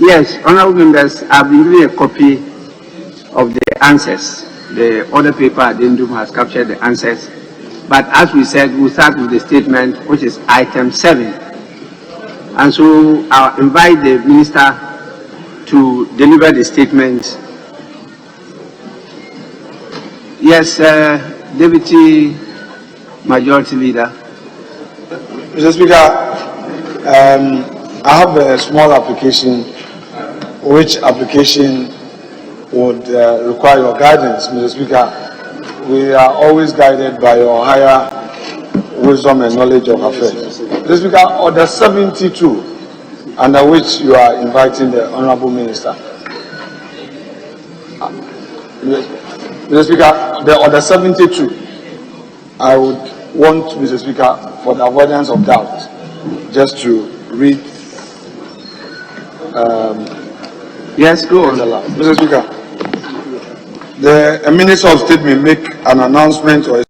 Yes, honorable members, I've been given a copy of the answers. The other paper addendum has captured the answers. But as we said, we'll start with the statement, which is item 7. And so I'll invite the minister to deliver the statement. Yes, Deputy Majority Leader. Mr. Speaker, I have a small application, which application would require your guidance, Mr. Speaker. We are always guided by your higher wisdom and knowledge of affairs. Mr. Speaker, Order 72, under which you are inviting the Honorable Minister. Mr. Speaker, the Order 72, I would want, Mr. Speaker, for the avoidance of doubt, just to read. Yes, go on. Mr. Speaker, the Minister of State may make an announcement or a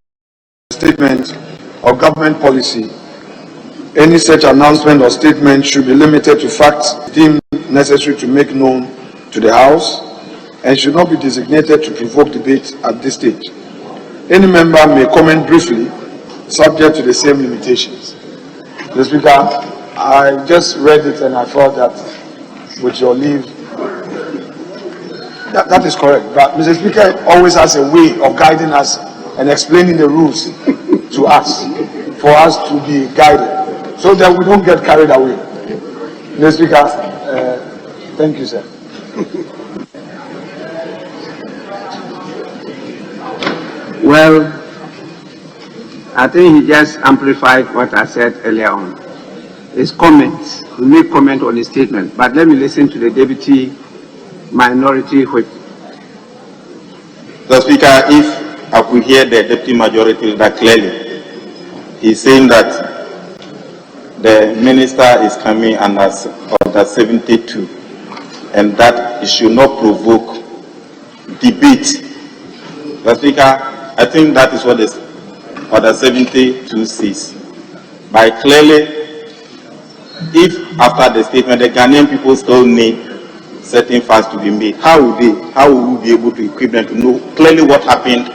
statement of government policy. Any such announcement or statement should be limited to facts deemed necessary to make known to the House and should not be designated to provoke debate at this stage. Any member may comment briefly, subject to the same limitations. Mr. Speaker, I just read it and I thought that, with your leave, that is correct. But Mr. Speaker always has a way of guiding us and explaining the rules to us, for us to be guided, so that we don't get carried away. Mr. Speaker, thank you, sir. Well, I think he just amplified what I said earlier on. His comments, we make comment on his statement, but let me listen to the Deputy Minority Whip. The Speaker, if I could hear the Deputy Majority Leader clearly, he's saying that the Minister is coming under Order 72 and that it should not provoke debate. The Speaker, I think that is what this Order 72 says. By clearly, if after the statement the Ghanaian people still need certain facts to be made, how will we be able to equip them to know clearly what happened,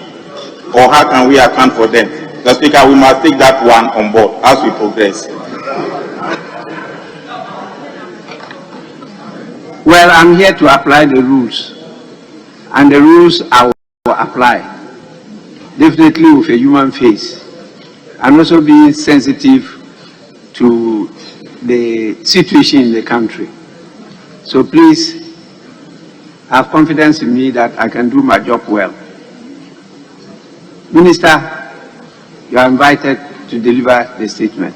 or how can we account for them? The Speaker, we must take that one on board as we progress. Well, I'm here to apply the rules, and the rules I will apply, definitely with a human face, and also being sensitive to the situation in the country. So please have confidence in me that I can do my job well. Minister, you are invited to deliver the statement.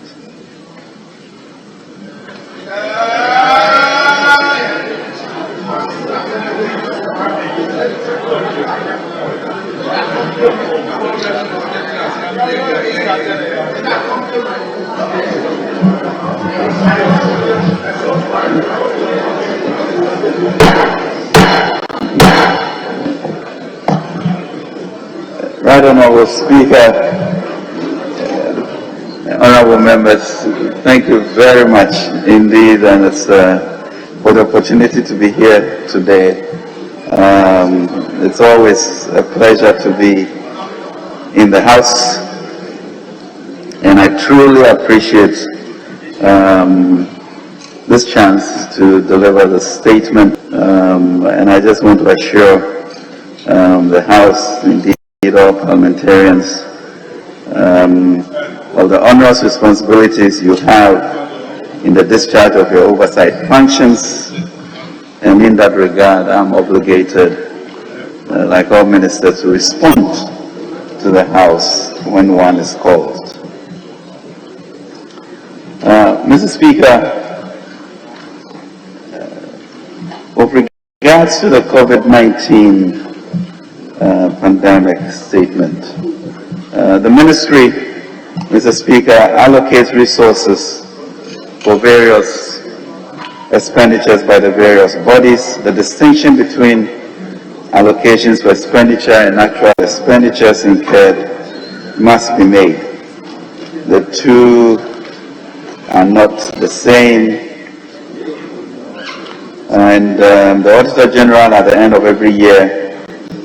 Right Honourable Speaker, honourable members, thank you very much indeed, and it's for the opportunity to be here today. It's always a pleasure to be in the House, and I truly appreciate this chance to deliver the statement, and I just want to assure the House, indeed all parliamentarians, of the onerous responsibilities you have in the discharge of your oversight functions, and in that regard I'm obligated, like all ministers, to respond to the House when one is called. Mr. Speaker, with regards to the COVID-19 pandemic statement, the Ministry, Mr. Speaker, allocates resources for various expenditures by the various bodies. The distinction between allocations for expenditure and actual expenditures incurred must be made. The two are not the same. And the Auditor General at the end of every year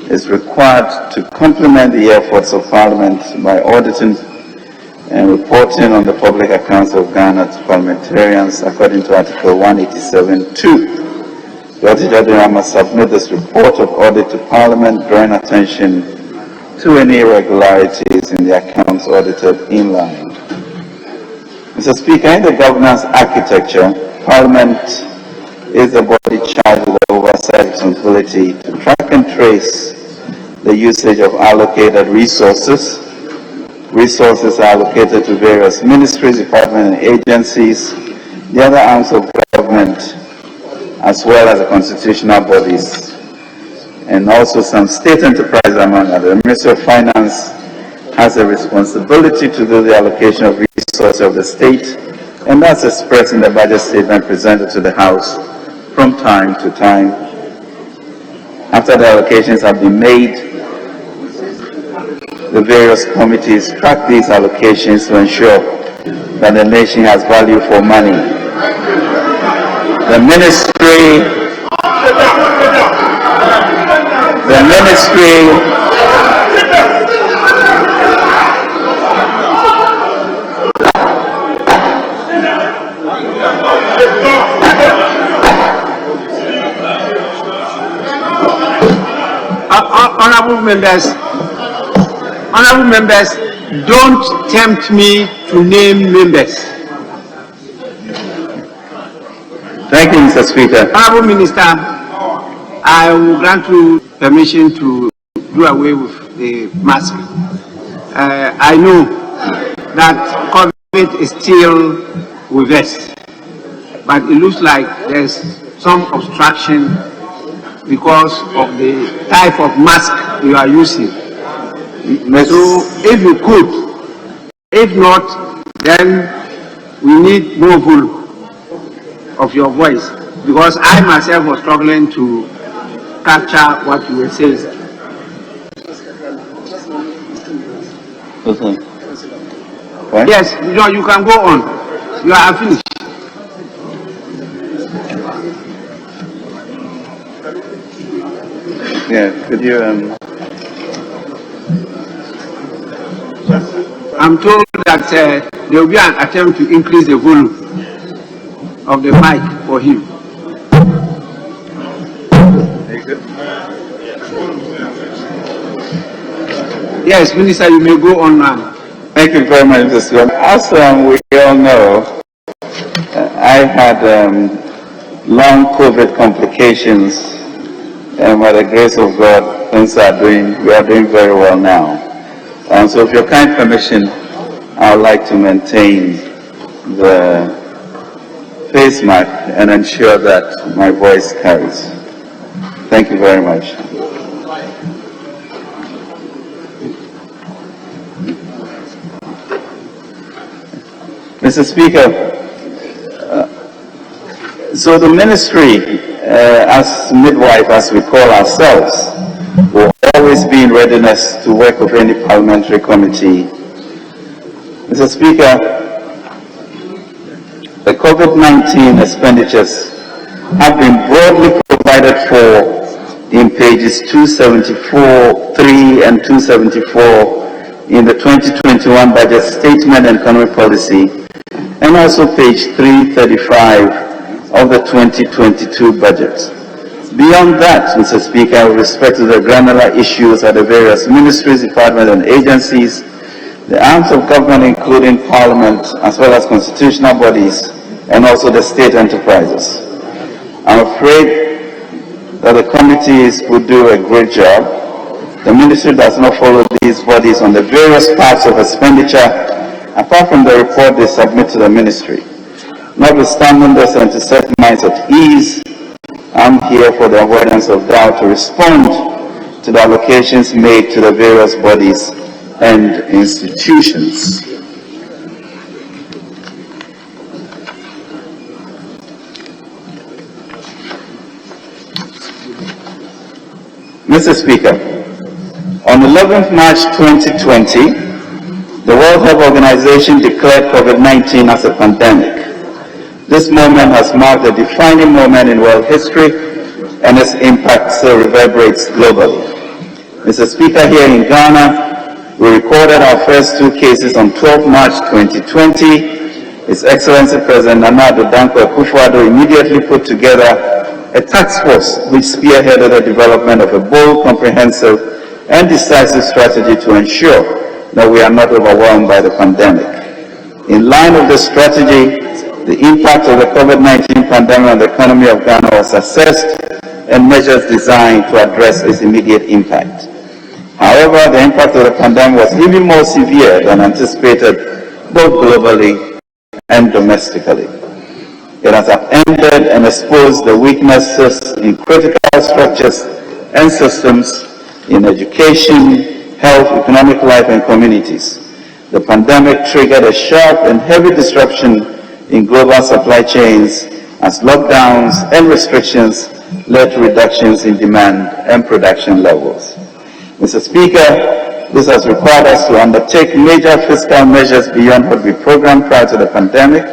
is required to complement the efforts of Parliament by auditing and reporting on the public accounts of Ghana to parliamentarians according to Article 187(2). The Auditor General must submit this report of audit to Parliament, drawing attention to any irregularities in the accounts audited in line. Mr. Speaker, in the governance architecture, Parliament is the body charged with the oversight responsibility to track and trace the usage of allocated resources. Resources are allocated to various ministries, departments, and agencies, the other arms of government, as well as the constitutional bodies, and also some state enterprises among others. The Ministry of Finance has a responsibility to do the allocation of resources of the state, and that's expressed in the budget statement presented to the House from time to time. After the allocations have been made, the various committees track these allocations to ensure that the nation has value for money. The ministry Honorable members, don't tempt me to name members. Thank you, Mr. Speaker. Honorable Minister, I will grant you permission to do away with the mask. I know that COVID is still with us, but it looks like there's some obstruction because of the type of mask you are using. So if you could, if not, then we need more volume of your voice, because I myself was struggling to capture what you were saying. Okay. Yes, you can go on. You are finished. Yeah, could you I'm told that there will be an attempt to increase the volume of the mic for him. Yes, Minister, you may go on now. Thank you very much, Mr. Speaker. As we all know, I had long COVID complications, and by the grace of God, we are doing very well now. So with your kind permission, I would like to maintain the face mask and ensure that my voice carries. Thank you very much. Mr. Speaker, so the ministry, as midwife, as we call ourselves, will always be in readiness to work with any parliamentary committee. Mr. Speaker, the COVID-19 expenditures have been broadly provided for in pages 274(3) and 274 in the 2021 budget statement and economic policy, and also page 335 of the 2022 budget. Beyond that, Mr. Speaker, with respect to the granular issues at the various ministries, departments, and agencies, the arms of government, including Parliament, as well as constitutional bodies, and also the state enterprises. I'm afraid that the committees would do a great job. The ministry does not follow these bodies on the various parts of expenditure, apart from the report they submit to the ministry. Notwithstanding this, and to set minds at ease, I'm here for the avoidance of doubt to respond to the allocations made to the various bodies and institutions. Mr. Speaker, on 11th March 2020, the World Health Organization declared COVID-19 as a pandemic. This moment has marked a defining moment in world history, and its impact still reverberates globally. Mr. Speaker, here in Ghana, we recorded our first 2 cases on 12 March 2020. His Excellency President Nana Addo Dankwa Akufo-Addo immediately put together a task force which spearheaded the development of a bold, comprehensive, and decisive strategy to ensure that we are not overwhelmed by the pandemic. In line with this strategy, the impact of the COVID-19 pandemic on the economy of Ghana was assessed and measures designed to address its immediate impact. However, the impact of the pandemic was even more severe than anticipated, both globally and domestically. It has upended and exposed the weaknesses in critical structures and systems in education, health, economic life, and communities. The pandemic triggered a sharp and heavy disruption in global supply chains as lockdowns and restrictions led to reductions in demand and production levels. Mr. Speaker, this has required us to undertake major fiscal measures beyond what we programmed prior to the pandemic,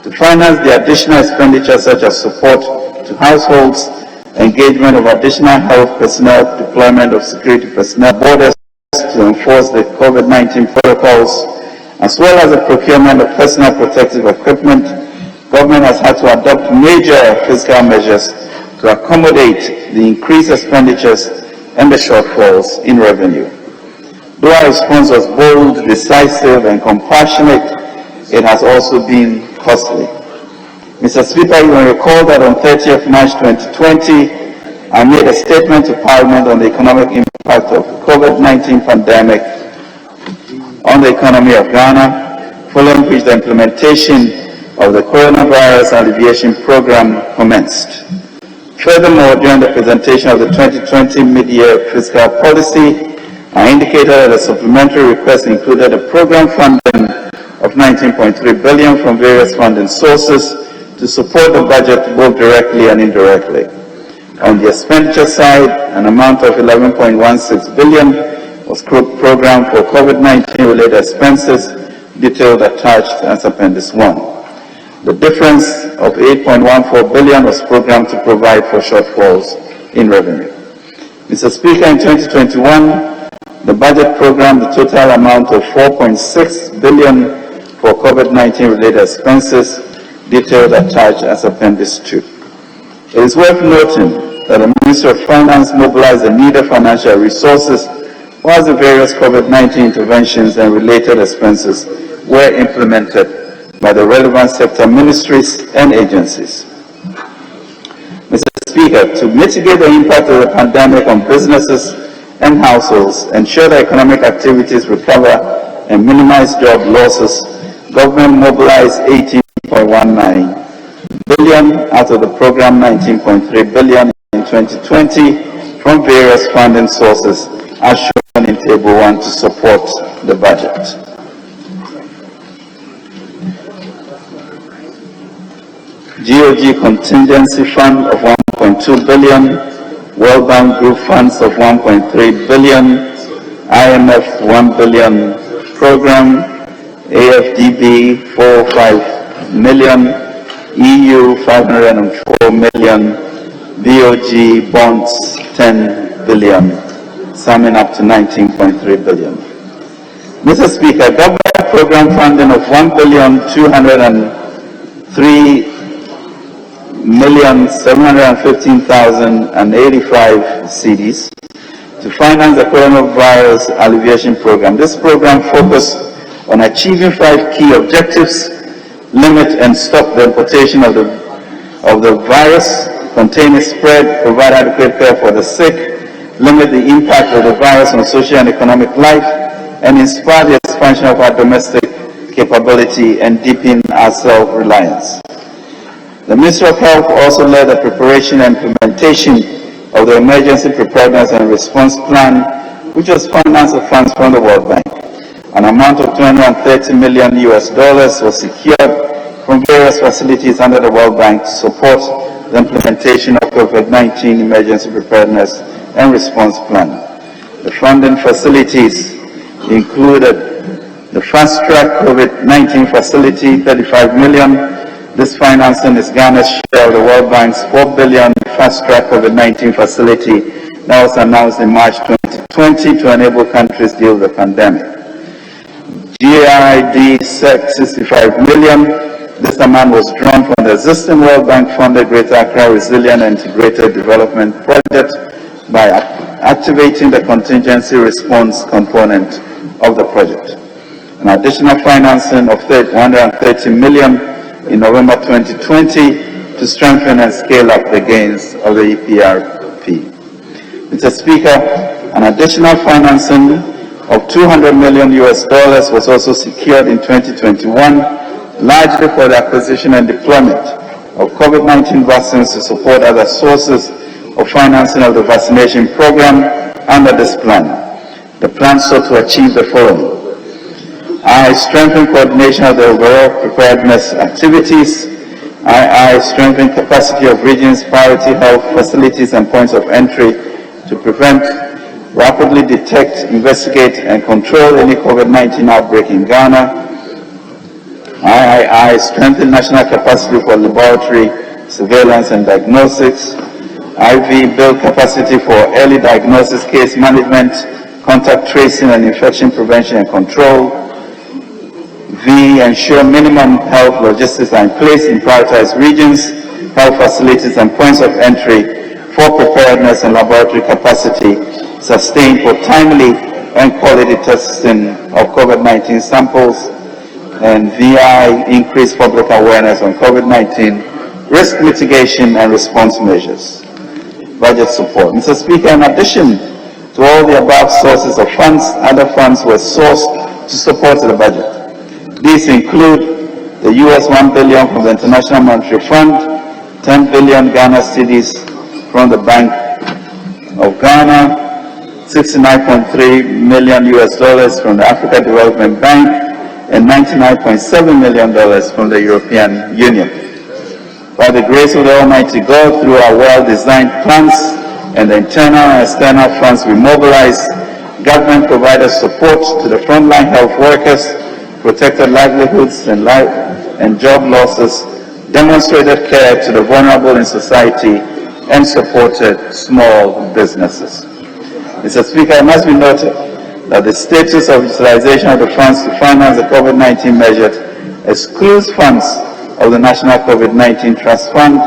to finance the additional expenditures such as support to households, engagement of additional health personnel, deployment of security personnel, borders to enforce the COVID-19 protocols, as well as the procurement of personal protective equipment. Government has had to adopt major fiscal measures to accommodate the increased expenditures and the shortfalls in revenue. Though our response was bold, decisive, and compassionate, it has also been costly. Mr. Speaker, you will recall that on 30th March 2020, I made a statement to Parliament on the economic impact of the COVID-19 pandemic on the economy of Ghana, following which the implementation of the Coronavirus Alleviation Program commenced. Furthermore, during the presentation of the 2020 mid-year fiscal policy, I indicated that the supplementary request included a program funding of 19.3 billion from various funding sources to support the budget both directly and indirectly. On the expenditure side, an amount of 11.16 billion was programmed for COVID-19 related expenses, detailed attached as Appendix 1. The difference of 8.14 billion was programmed to provide for shortfalls in revenue. Mr. Speaker, in 2021, the budget programmed the total amount of 4.6 billion for COVID-19 related expenses, detailed attached as Appendix 2. It is worth noting that the Ministry of Finance mobilized the needed financial resources whilst the various COVID-19 interventions and related expenses were implemented by the relevant sector ministries and agencies. Mr. Speaker, to mitigate the impact of the pandemic on businesses and households, ensure that economic activities recover and minimize job losses, government mobilized 18.19 billion out of the program 19.3 billion in 2020 from various funding sources as shown in Table 1 to support the budget. GOG Contingency Fund of 1.2 billion, World Bank Group Funds of 1.3 billion, IMF 1 billion program, AFDB 405 million, EU 504 million, BOG bonds 10 billion, summing up to 19.3 billion. Mr. Speaker, government program funding of 1,203,715,085 cedis to finance the Coronavirus Alleviation Program. This program focused on achieving 5 key objectives: limit and stop the importation of the virus, contain its spread, provide adequate care for the sick, limit the impact of the virus on social and economic life, and inspire the expansion of our domestic capability and deepen our self-reliance. The Ministry of Health also led the preparation and implementation of the Emergency Preparedness and Response Plan, which was financed with funds from the World Bank. An amount of $230 million was secured from various facilities under the World Bank to support the implementation of COVID-19 Emergency Preparedness and Response Plan. The funding facilities included the Fast Track COVID-19 Facility, 35 million, This financing is Ghana's share of the World Bank's $4 billion fast-track COVID-19 facility that was announced in March 2020 to enable countries deal with the pandemic. GID SEC 65 million. This amount was drawn from the existing World Bank-funded Greater Accra Resilient and Integrated Development Project by activating the contingency response component of the project. An additional financing of 130 million in November 2020 to strengthen and scale up the gains of the EPRP. Mr. Speaker, an additional financing of $200 million was also secured in 2021, largely for the acquisition and deployment of COVID-19 vaccines to support other sources of financing of the vaccination program under this plan. The plan sought to achieve the following. I strengthen coordination of the overall preparedness activities. I strengthen capacity of regions, priority health facilities and points of entry to prevent, rapidly detect, investigate and control any COVID-19 outbreak in Ghana. I strengthen national capacity for laboratory surveillance and diagnostics. IV build capacity for early diagnosis, case management, contact tracing and infection prevention and control. V, ensure minimum health logistics are in place in prioritized regions, health facilities and points of entry for preparedness and laboratory capacity sustained for timely and quality testing of COVID-19 samples. And VI, increase public awareness on COVID-19, risk mitigation and response measures. Budget support. Mr. Speaker, in addition to all the above sources of funds, other funds were sourced to support the budget. These include the $1 billion from the International Monetary Fund, 10 billion Ghana cedis from the Bank of Ghana, $69.3 million from the Africa Development Bank, and $99.7 million from the European Union. By the grace of the Almighty God, through our well-designed plans and the internal and external funds we mobilize, government provided support to the frontline health workers, protected livelihoods and job losses, demonstrated care to the vulnerable in society, and supported small businesses. Mr. Speaker, it must be noted that the status of utilization of the funds to finance the COVID-19 measures excludes funds of the National COVID-19 Trust Fund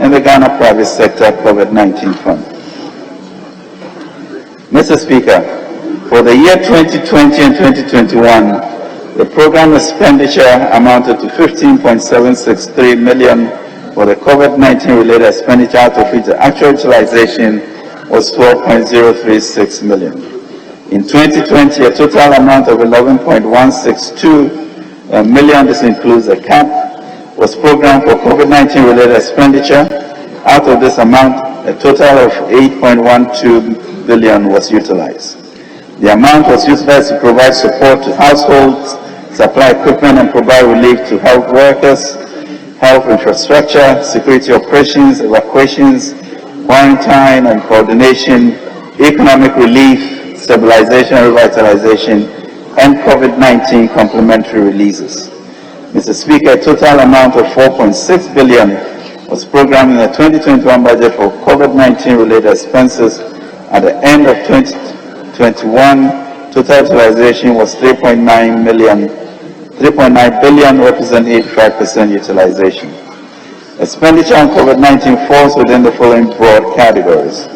and the Ghana Private Sector COVID-19 Fund. Mr. Speaker, for the year 2020 and 2021, the program expenditure amounted to 15.763 million for the COVID-19 related expenditure, out of which the actual utilization was 12.036 million. In 2020, a total amount of 11.162 million, this includes a cap, was programmed for COVID-19 related expenditure. Out of this amount, a total of 8.12 billion was utilized. The amount was utilized to provide support to households, supply equipment and provide relief to health workers, health infrastructure, security operations, evacuations, quarantine and coordination, economic relief, stabilization and revitalization, and COVID-19 complementary releases. Mr. Speaker, a total amount of 4.6 billion was programmed in the 2021 budget for COVID-19 related expenses. At the end of 2021, total utilization was 3.9 billion, representing 85% utilization. Expenditure on COVID-19 falls within the following broad categories: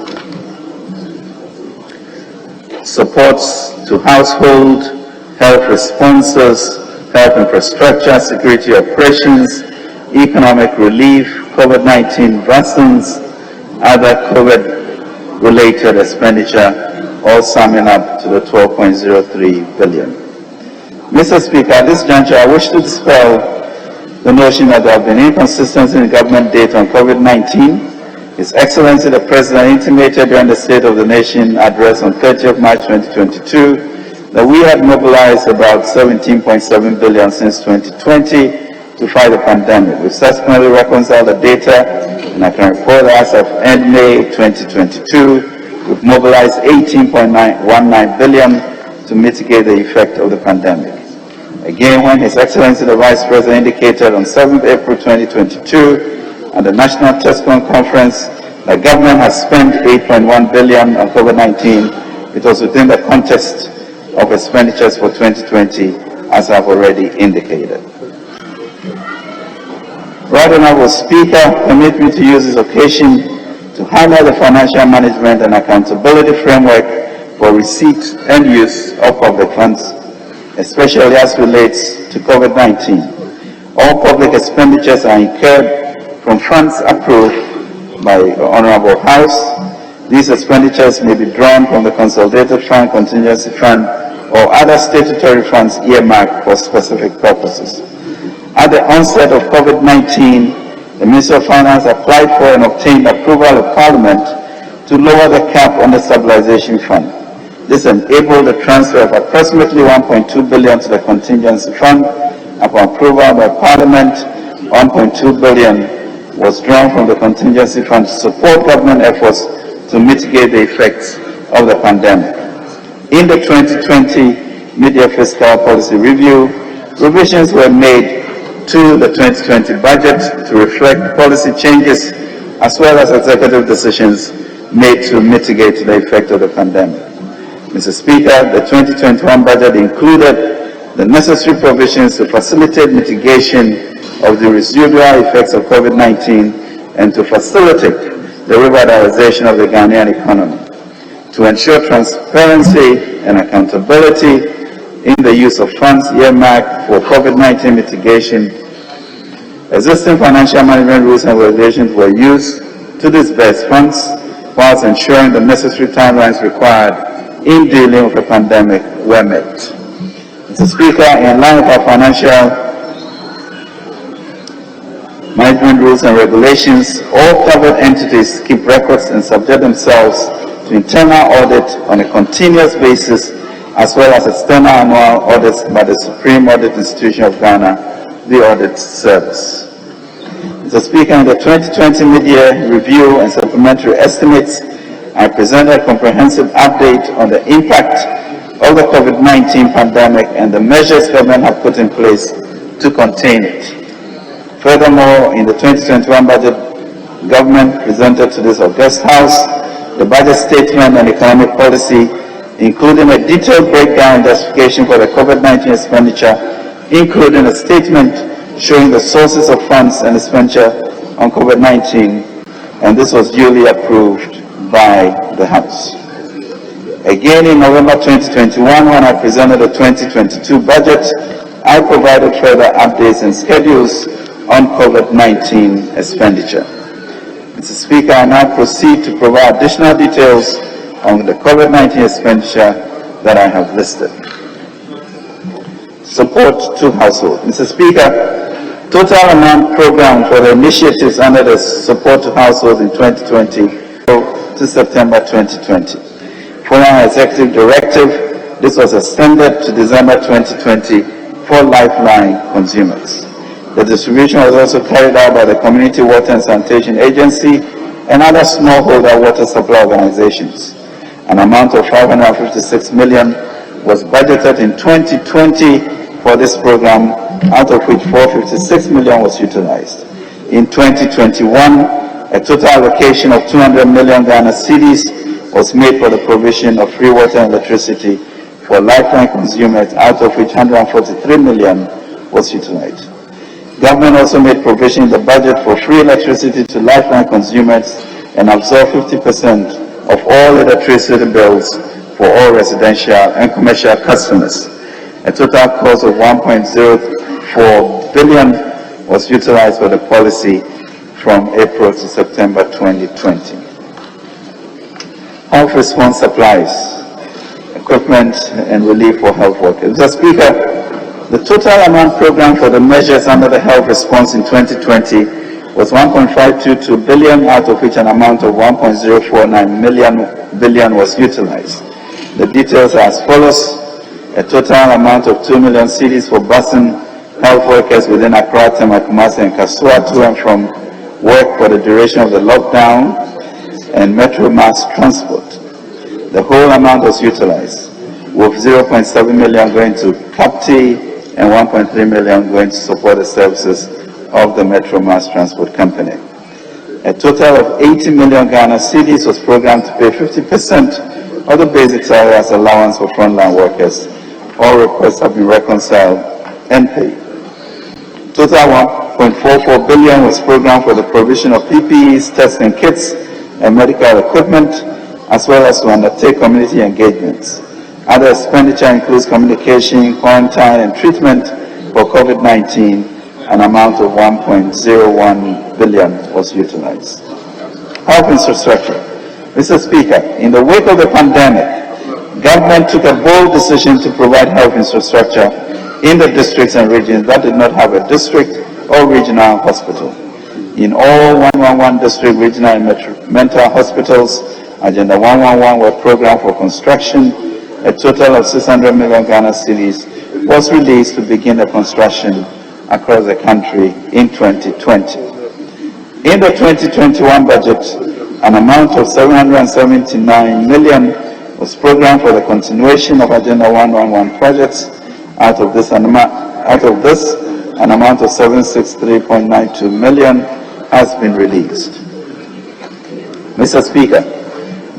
supports to household, health responses, health infrastructure, security operations, economic relief, COVID-19 vaccines, other COVID-related expenditure, all summing up to the 12.03 billion. Mr. Speaker, at this juncture, I wish to dispel the notion that there have been inconsistencies in government data on COVID-19. His Excellency the President intimated during the State of the Nation address on 30th March 2022 that we had mobilized about 17.7 billion since 2020 to fight the pandemic. We subsequently reconciled the data, and I can report that as of end May 2022, we've mobilized 18.19 billion to mitigate the effect of the pandemic. Again, when His Excellency the Vice President indicated on 7th April 2022 at the National TESCON Conference that government has spent 8.1 billion on COVID-19, it was within the context of expenditures for 2020, as I've already indicated. Right Honorable Speaker, permit me to use this occasion to highlight the financial management and accountability framework for receipt and use of public funds, especially as relates to COVID-19. All public expenditures are incurred from funds approved by the Honorable House. These expenditures may be drawn from the Consolidated Fund, Contingency Fund, or other statutory funds earmarked for specific purposes. At the onset of COVID-19, the Ministry of Finance applied for and obtained approval of Parliament to lower the cap on the Stabilization Fund. This enabled the transfer of approximately 1.2 billion to the Contingency Fund. Upon approval by Parliament, 1.2 billion was drawn from the Contingency Fund to support government efforts to mitigate the effects of the pandemic. In the 2020 Mid-Year Fiscal Policy Review, revisions were made to the 2020 budget to reflect policy changes as well as executive decisions made to mitigate the effect of the pandemic. Mr. Speaker, the 2021 budget included the necessary provisions to facilitate mitigation of the residual effects of COVID-19 and to facilitate the revitalization of the Ghanaian economy. To ensure transparency and accountability in the use of funds earmarked for COVID-19 mitigation, existing financial management rules and regulations were used to disburse funds whilst ensuring the necessary timelines required in dealing with the pandemic were met. Mr. Speaker, in line with our financial management rules and regulations, all covered entities keep records and subject themselves to internal audit on a continuous basis, as well as external annual audits by the Supreme Audit Institution of Ghana, the Audit Service. Mr. Speaker, in the 2020 mid-year review and supplementary estimates, I presented a comprehensive update on the impact of the COVID-19 pandemic and the measures government have put in place to contain it. Furthermore, in the 2021 budget, government presented to this august House the budget statement and economic policy, including a detailed breakdown and justification for the COVID-19 expenditure, including a statement showing the sources of funds and expenditure on COVID-19, and this was duly approved by the House. Again, in November 2021, when I presented the 2022 budget, I provided further updates and schedules on COVID-19 expenditure. Mr. Speaker, I now proceed to provide additional details on the COVID-19 expenditure that I have listed. Support to households. Mr. Speaker, total amount programmed for the initiatives under the support to households in 2020 to September 2020. Following executive directive, this was extended to December 2020 for lifeline consumers. The distribution was also carried out by the Community Water and Sanitation Agency and other smallholder water supply organizations. An amount of 556 million was budgeted in 2020 for this program, out of which 456 million was utilized. In 2021, a total allocation of 200 million Ghana cedis was made for the provision of free water and electricity for lifeline consumers, out of which 143 million was utilized. Government also made provision in the budget for free electricity to lifeline consumers and absorbed 50% of all electricity bills for all residential and commercial customers. A total cost of 1.04 billion was utilized for the policy from April to September 2020. Health response supplies, equipment and relief for health workers. Mr. Speaker, the total amount programmed for the measures under the health response in 2020 was 1.522 billion, out of which an amount of 1.049 billion was utilized. The details are as follows. A total amount of 2 million cedis for busing health workers within Accra, Tema, Kumasi, and Kasua to and from work for the duration of the lockdown, and Metro Mass transport. The whole amount was utilized, with 0.7 million going to CAPTI, and 1.3 million going to support the services of the Metro Mass Transport Company. A total of 80 million Ghana cedis was programmed to pay 50% of the basic salary as allowance for frontline workers. All requests have been reconciled and paid. Total 1.44 billion was programmed for the provision of PPEs, testing kits, and medical equipment, as well as to undertake community engagements. Other expenditure includes communication, quarantine, and treatment for COVID-19. An amount of 1.01 billion was utilized. Health infrastructure. Mr. Speaker, in the wake of the pandemic, government took a bold decision to provide health infrastructure in the districts and regions that did not have a district or regional hospital. In all 111 district, regional, and mental hospitals, Agenda 111 were programmed for construction. A total of 600 million Ghana cedis was released to begin the construction across the country in 2020. In the 2021 budget, an amount of 779 million was programmed for the continuation of Agenda 111 projects. Out of this, an amount of 763.92 million has been released. Mr. Speaker,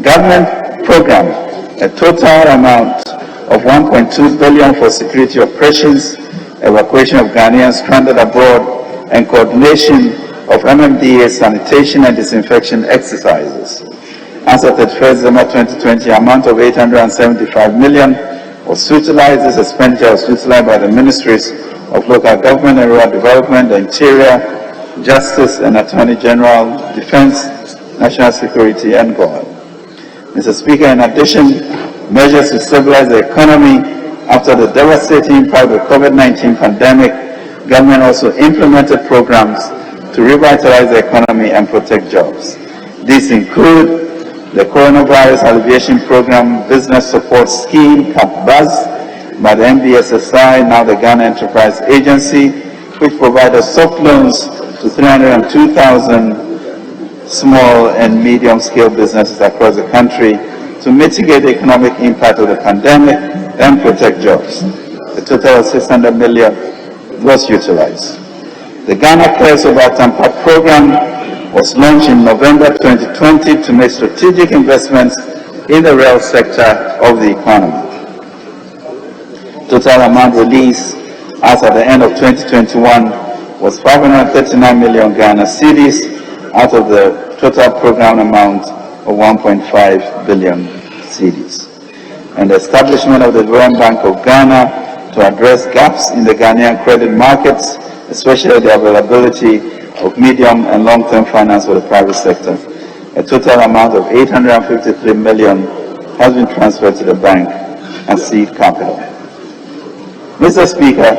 government programmed a total amount of 1.2 billion for security operations, evacuation of Ghanaians stranded abroad, and coordination of MMDA sanitation and disinfection exercises. As of 31st December 2020, amount of 875 million was utilized. This expenditure was utilized by the Ministries of Local Government and Rural Development, the Interior, Justice and Attorney General, Defense, National Security, and God. Mr. Speaker, in addition, measures to stabilize the economy after the devastating impact of the COVID-19 pandemic, government also implemented programs to revitalize the economy and protect jobs. These include the Coronavirus Alleviation Program Business Support Scheme, CAPBUZ, by the NBSSI, now the Ghana Enterprise Agency, which provided soft loans to 302,000 small and medium-scale businesses across the country to mitigate the economic impact of the pandemic and protect jobs. A total of 600 million was utilized. The Ghana Cares Over Tampa program was launched in November 2020 to make strategic investments in the rail sector of the economy. Total amount released as at the end of 2021 was 539 million Ghana cedis out of the total program amount of 1.5 billion cedis. And the establishment of the Development Bank of Ghana to address gaps in the Ghanaian credit markets, especially the availability of medium and long-term finance for the private sector. A total amount of 853 million has been transferred to the bank as seed capital. Mr. Speaker,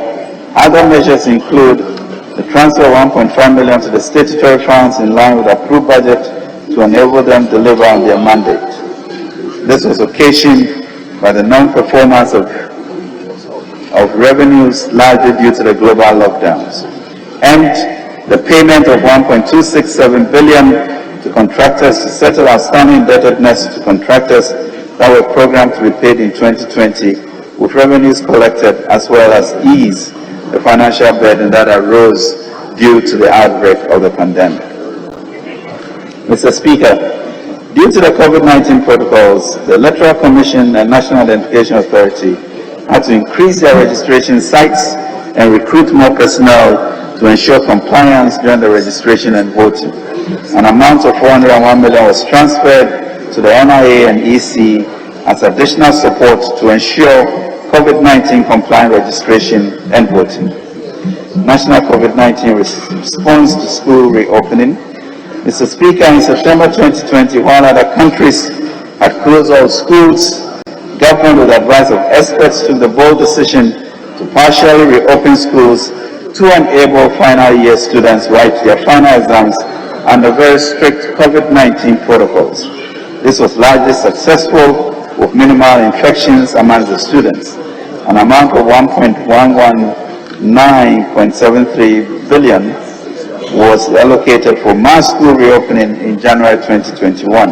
other measures include the transfer of 1.5 million to the statutory funds in line with approved budget to enable them to deliver on their mandate. This was occasioned by the non-performance of revenues largely due to the global lockdowns, and the payment of 1.267 billion to contractors to settle outstanding indebtedness to contractors that were programmed to be paid in 2020 with revenues collected, as well as ease the financial burden that arose due to the outbreak of the pandemic. Mr. Speaker, due to the COVID-19 protocols, the Electoral Commission and National Identification Authority had to increase their registration sites and recruit more personnel to ensure compliance during the registration and voting. An amount of 401 million was transferred to the NIA and EC as additional support to ensure COVID-19 compliant registration and voting. National COVID-19 response to school reopening. Mr. Speaker, in September 2020, while other countries had closed all schools, government, with the advice of experts, took the bold decision to partially reopen schools to enable final year students to write their final exams under very strict COVID-19 protocols. This was largely successful with minimal infections among the students. An amount of 1.119.73 billion was allocated for mass school reopening in January 2021.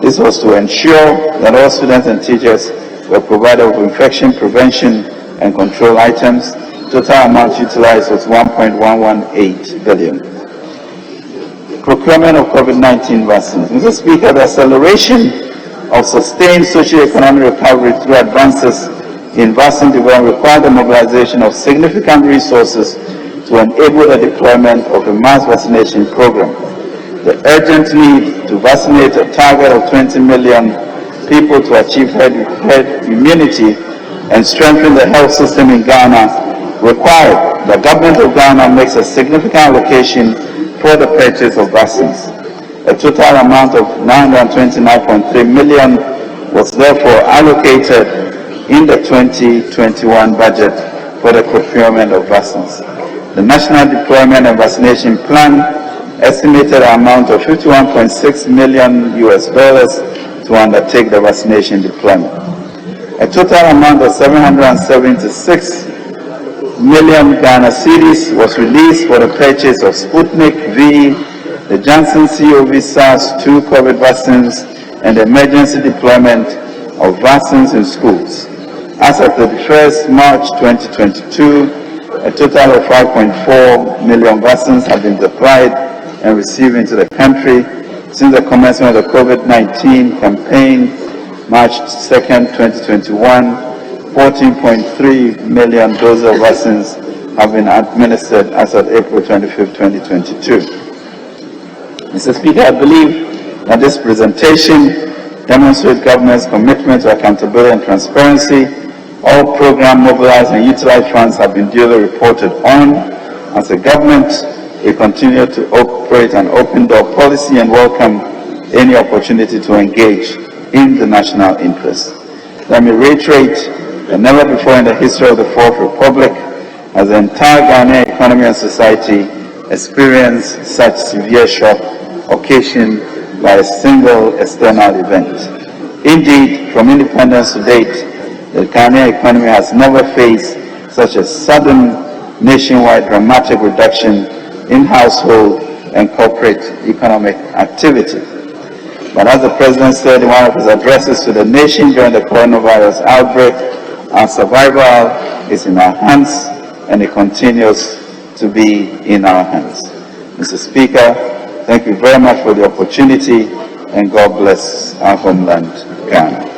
This was to ensure that all students and teachers were provided with infection prevention and control items, Total amount utilized was 1.118 billion. Procurement of COVID-19 vaccines. Mr. Speaker, the acceleration of sustained socio-economic recovery through advances in vaccine development require the mobilization of significant resources to enable the deployment of a mass vaccination program. The urgent need to vaccinate a target of 20 million people to achieve herd immunity and strengthen the health system in Ghana required the government of Ghana makes a significant allocation for the purchase of vaccines. A total amount of 929.3 million was therefore allocated in the 2021 budget for the procurement of vaccines. The National Deployment and Vaccination Plan estimated an amount of $51.6 million to undertake the vaccination deployment. A total amount of 776 million Ghana cedis was released for the purchase of Sputnik V, the Johnson CoV-SARS-2 COVID vaccines, and the emergency deployment of vaccines in schools. As of the 1st March 2022, a total of 5.4 million vaccines have been deployed and received into the country since the commencement of the COVID-19 campaign, March 2nd, 2021. 14.3 million doses of vaccines have been administered as of April 25, 2022. Mr. Speaker, I believe that this presentation demonstrates government's commitment to accountability and transparency. All program mobilized and utilized funds have been duly reported on. As a government, we continue to operate an open door policy and welcome any opportunity to engage in the national interest. Let me reiterate that never before in the history of the Fourth Republic has the entire Ghanaian economy and society experienced such severe shock occasioned by a single external event. Indeed, from independence to date, the Ghanaian economy has never faced such a sudden nationwide dramatic reduction in household and corporate economic activity. But as the President said in one of his addresses to the nation during the coronavirus outbreak, our survival is in our hands and it continues to be in our hands. Mr. Speaker, thank you very much for the opportunity and God bless our homeland, Ghana.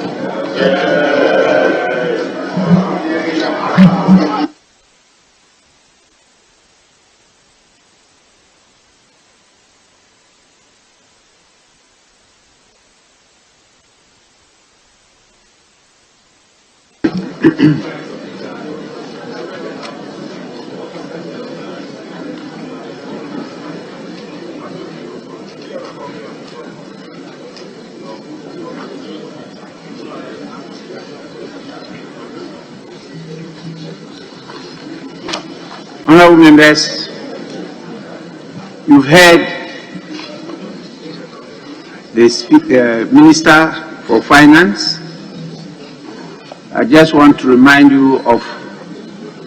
Honourable members, you've heard the Minister for Finance. I just want to remind you of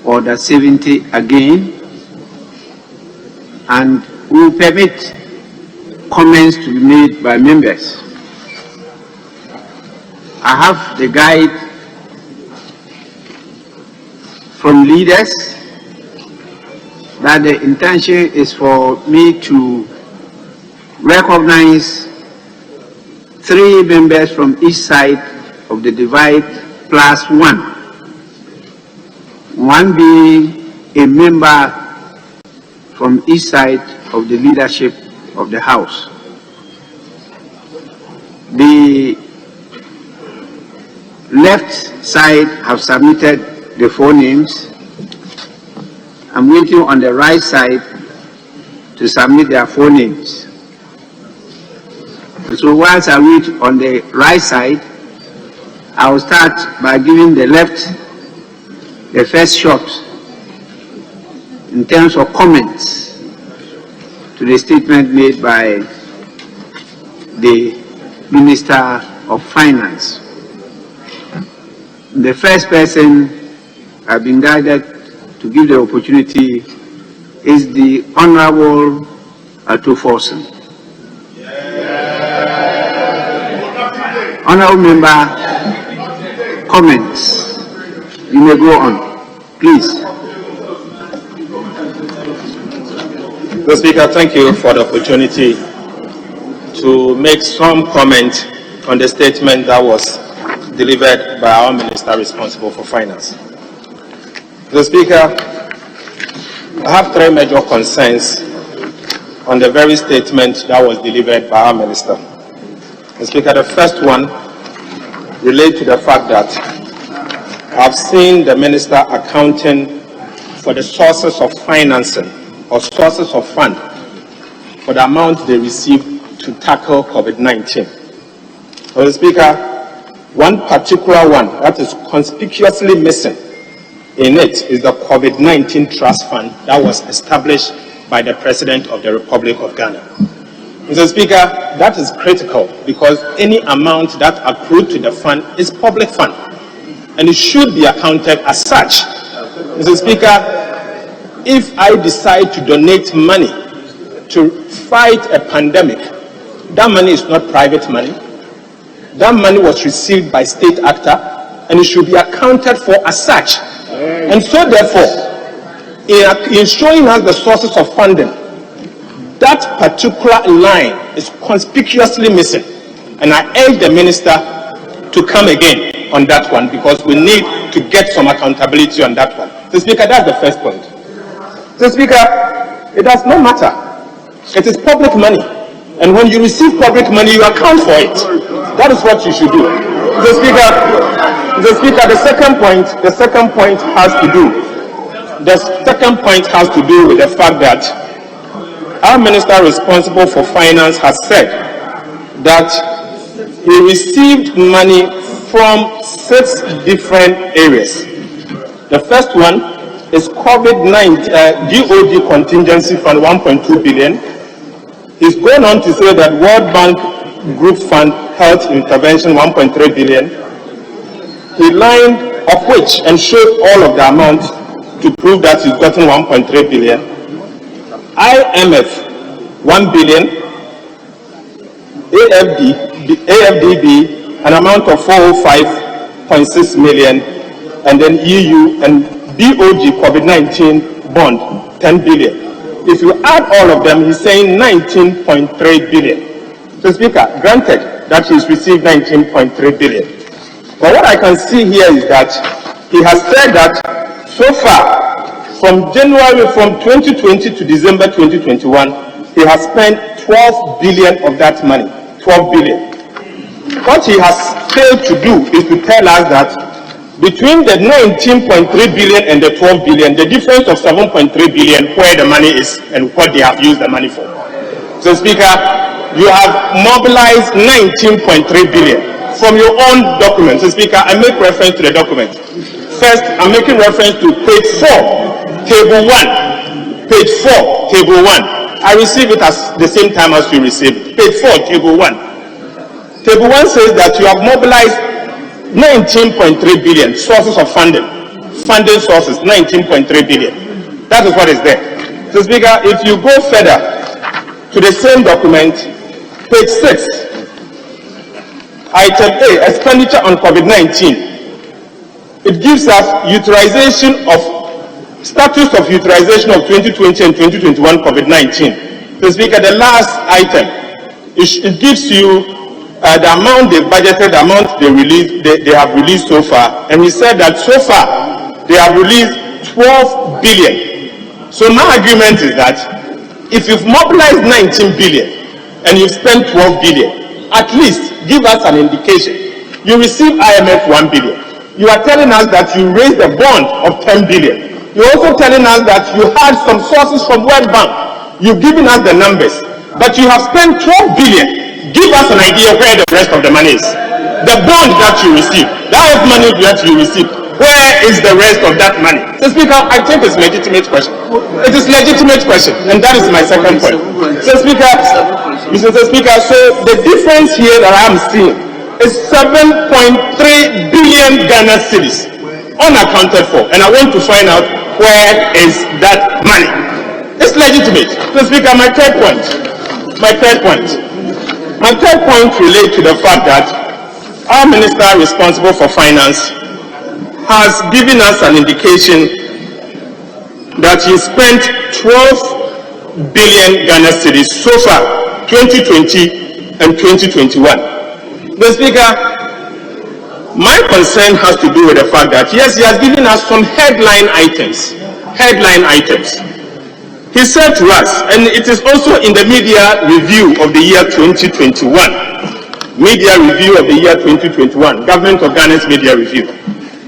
Order 70 again, and we will permit comments to be made by members. I have the guide from leaders that the intention is for me to recognize 3 members from each side of the divide plus 1. One being a member from each side of the leadership of the House. The left side have submitted the 4 names. I'm waiting on the right side to submit their 4 names. So whilst I wait on the right side, I will start by giving the left the first shot in terms of comments to the statement made by the Minister of Finance. The first person I've been guided to give the opportunity is the Honourable Ofori. Honourable Member, comments. You may go on, please. Mr. Speaker, thank you for the opportunity to make some comment on the statement that was delivered by our minister responsible for finance. Mr. Speaker, I have three major concerns on the very statement that was delivered by our minister. Mr. Speaker, the first one relates to the fact that I've seen the minister accounting for the sources of financing or sources of fund for the amount they received to tackle COVID-19. Mr. Speaker, one particular one that is conspicuously missing in it is the COVID-19 Trust Fund that was established by the President of the Republic of Ghana. Mr. Speaker, that is critical because any amount that accrued to the fund is public fund and it should be accounted as such. Mr. Speaker, if I decide to donate money to fight a pandemic, that money is not private money. That money was received by state actor and it should be accounted for as such. And so therefore, in showing us the sources of funding, that particular line is conspicuously missing. And I urge the minister to come again on that one because we need to get some accountability on that one. Mr. Speaker, that's the first point. Mr. Speaker, it does not matter. It is public money. And when you receive public money, you account for it. That is what you should do. Mr. Speaker, the second point has to do with the fact that our minister responsible for finance has said that he received money from 6 different areas. The first one is COVID-19 DOD contingency fund 1.2 billion. He's going on to say that World Bank Group Fund Health Intervention 1.3 billion. He lined of which and showed all of the amount to prove that he's gotten 1.3 billion. IMF 1 billion. AFDB an amount of 405.6 million, and then EU and BOG COVID-19 bond 10 billion. If you add all of them, he's saying 19.3 billion. So Speaker, granted that he's received 19.3 billion. But what I can see here is that he has said that so far, from January 2020 to December 2021, he has spent 12 billion of that money. 12 billion. What he has failed to do is to tell us that between the 19.3 billion and the 12 billion, the difference of 7.3 billion, where the money is and what they have used the money for. So Speaker, you have mobilized 19.3 billion from your own document. So Speaker, I make reference to the document. First, I'm making reference to page 4, table 1. Page 4, table 1. I receive it at the same time as you receive it. Page 4, table 1. Table 1 says that you have mobilized 19.3 billion sources of funding. Funding sources, 19.3 billion. That is what is there. So Speaker, if you go further to the same document, page 6, item A, expenditure on COVID-19. It gives us utilization of, status of utilization of 2020 and 2021 COVID-19. So Speaker, the last item, it gives you the amount they budgeted, the amount they have released so far. And he said that so far, they have released 12 billion. So my argument is that if you've mobilized 19 billion and you've spent 12 billion, at least give us an indication. You receive IMF 1 billion. You are telling us that you raised a bond of 10 billion. You're also telling us that you had some sources from World Bank. You've given us the numbers. But you have spent 12 billion. Give us an idea where the rest of the money is. The bond that you received, that was money that you received. Where is the rest of that money? So Speaker, I think it's a legitimate question. It is a legitimate question, and that is my second point. So Speaker, Mr. Speaker, so the difference here that I'm seeing is 7.3 billion Ghana cedis unaccounted for, and I want to find out where is that money. It's legitimate. So Speaker, my third point relates to the fact that our minister responsible for finance has given us an indication that he spent 12 billion Ghana cedis so far, 2020 and 2021. The Speaker, my concern has to do with the fact that, yes, he has given us some headline items. He said to us, and it is also in the media review of the year 2021, Government of Ghana's media review.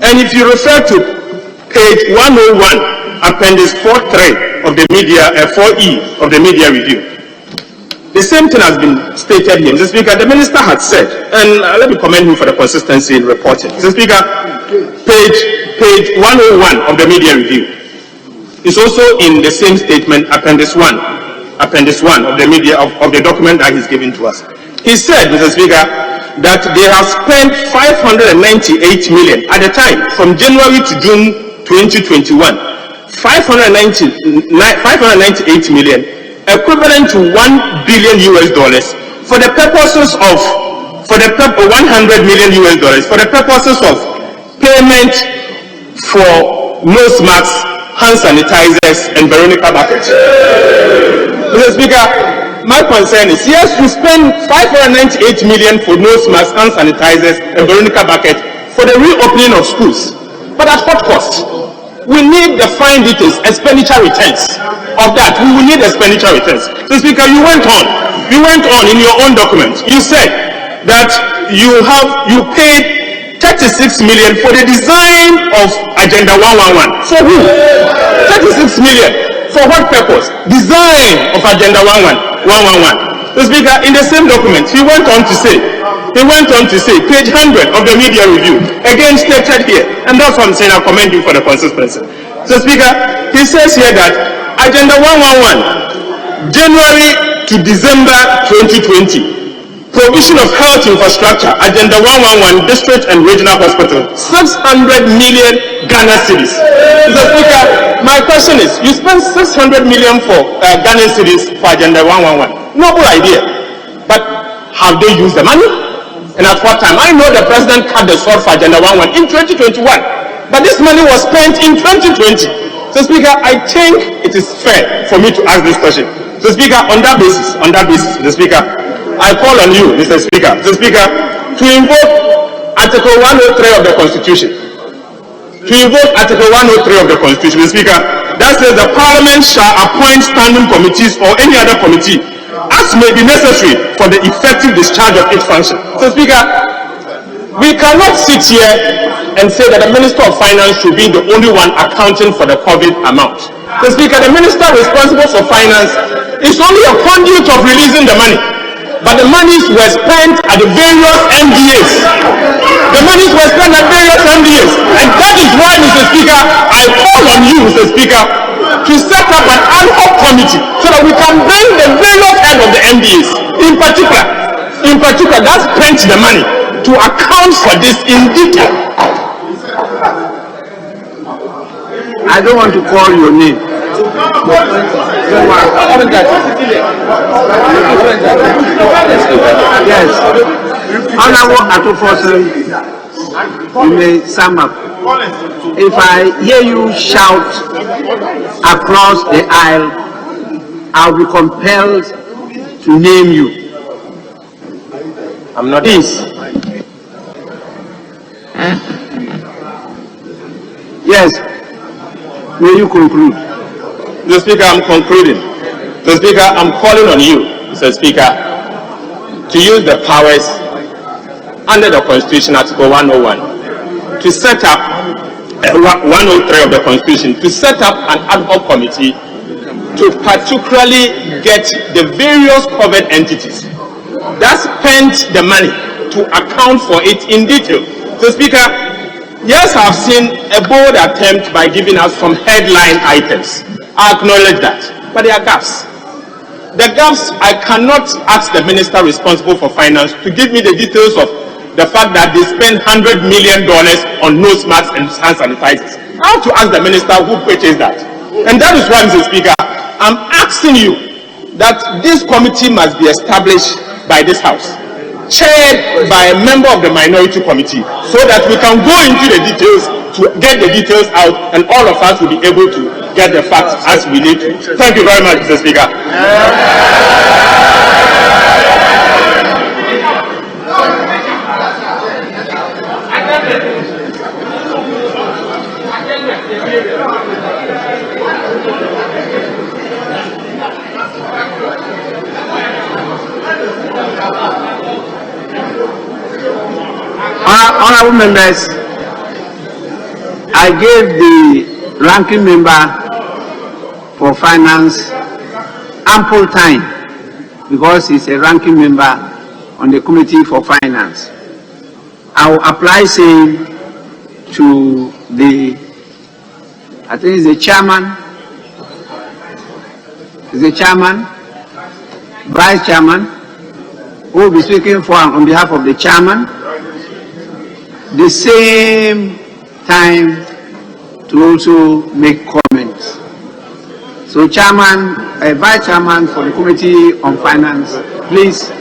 And if you refer to page 101, appendix 4.3 of the media, 4E of the media review, the same thing has been stated here. Mr. Speaker, the minister had said, and let me commend him for the consistency in reporting. Mr. Speaker, page 101 of the media review is also in the same statement, appendix 1 of the media of the document that he's given to us. He said, Mr. Speaker, that they have spent 598 million at the time from January to June 2021. 598 million, equivalent to $1 billion for the purposes of $100 million for the purposes of payment for nose masks, hand sanitizers, and Veronica buckets. Mr. Speaker, my concern is, yes, we spend 598 million for nose masks, hand sanitizers, and Veronica bucket for the reopening of schools, but at what cost? We need the fine details, expenditure returns of that. We will need expenditure returns. So, Speaker, you went on in your own document. You said that you paid 36 million for the design of Agenda 111. For who? 36 million. For what purpose? Design of Agenda 111. So, Speaker, in the same document, he went on to say, page 100 of the media review, again stated here, and that's what I'm saying, I commend you for the consistency. So, Speaker, he says here that Agenda 111, January to December 2020, provision of health infrastructure, Agenda 111, district and regional hospital, 600 million Ghana cedis. Mr. Speaker, my question is, you spent 600 million for Ghana cedis for Agenda 111. Noble idea, but have they used the money? And at what time? I know the president cut the sword for Agenda 111 in 2021, but this money was spent in 2020. So, Speaker, I think it is fair for me to ask this question. So, Speaker, on that basis, Mr. Speaker, I call on you, Mr. Speaker, to invoke Article 103 of the Constitution. Mr. Speaker, that says the Parliament shall appoint standing committees or any other committee as may be necessary for the effective discharge of its function. So, Speaker, we cannot sit here and say that the Minister of Finance should be the only one accounting for the COVID amount. So, Speaker, the Minister responsible for Finance is only a conduit of releasing the money, but the monies were spent at the various MDAs. And that is why, Mr. Speaker, I call on you, Mr. Speaker, to set up an ad hoc committee so that we can bring the various heads of the MDAs, in particular, that spent the money, to account for this in detail. I don't want to call your name. Yes. Honorable Atto, you may sum up. If I hear you shout across the aisle, I'll be compelled to name you. I'm not. Please. Yes. May you conclude? Mr. Speaker, I'm concluding. Mr. Speaker, I'm calling on you, Mr. Speaker, to use the powers under the Constitution, Article 101, to set up 103 of the Constitution, to set up an ad hoc committee to particularly get the various covered entities that spent the money to account for it in detail. So, Speaker, yes, I've seen a bold attempt by giving us some headline items. I acknowledge that, but there are gaps. The gaps, I cannot ask the minister responsible for finance to give me the details of the fact that they spend $100 million on nose masks and hand sanitizers. I have to ask the minister who purchased that. And that is why, Mr. Speaker, I'm asking you that this committee must be established by this House, chaired by a member of the minority committee, so that we can go into the details to to get the details out, and all of us will be able to get the facts as we need to. Thank you very much, Mr. Speaker. Honorable members, I gave the ranking member for finance ample time because he's a ranking member on the committee for finance. I will apply same to the, I think it's the chairman, vice chairman, who will be speaking for on behalf of the chairman. The same time to also make comments. So chairman, vice chairman for the committee on finance, please,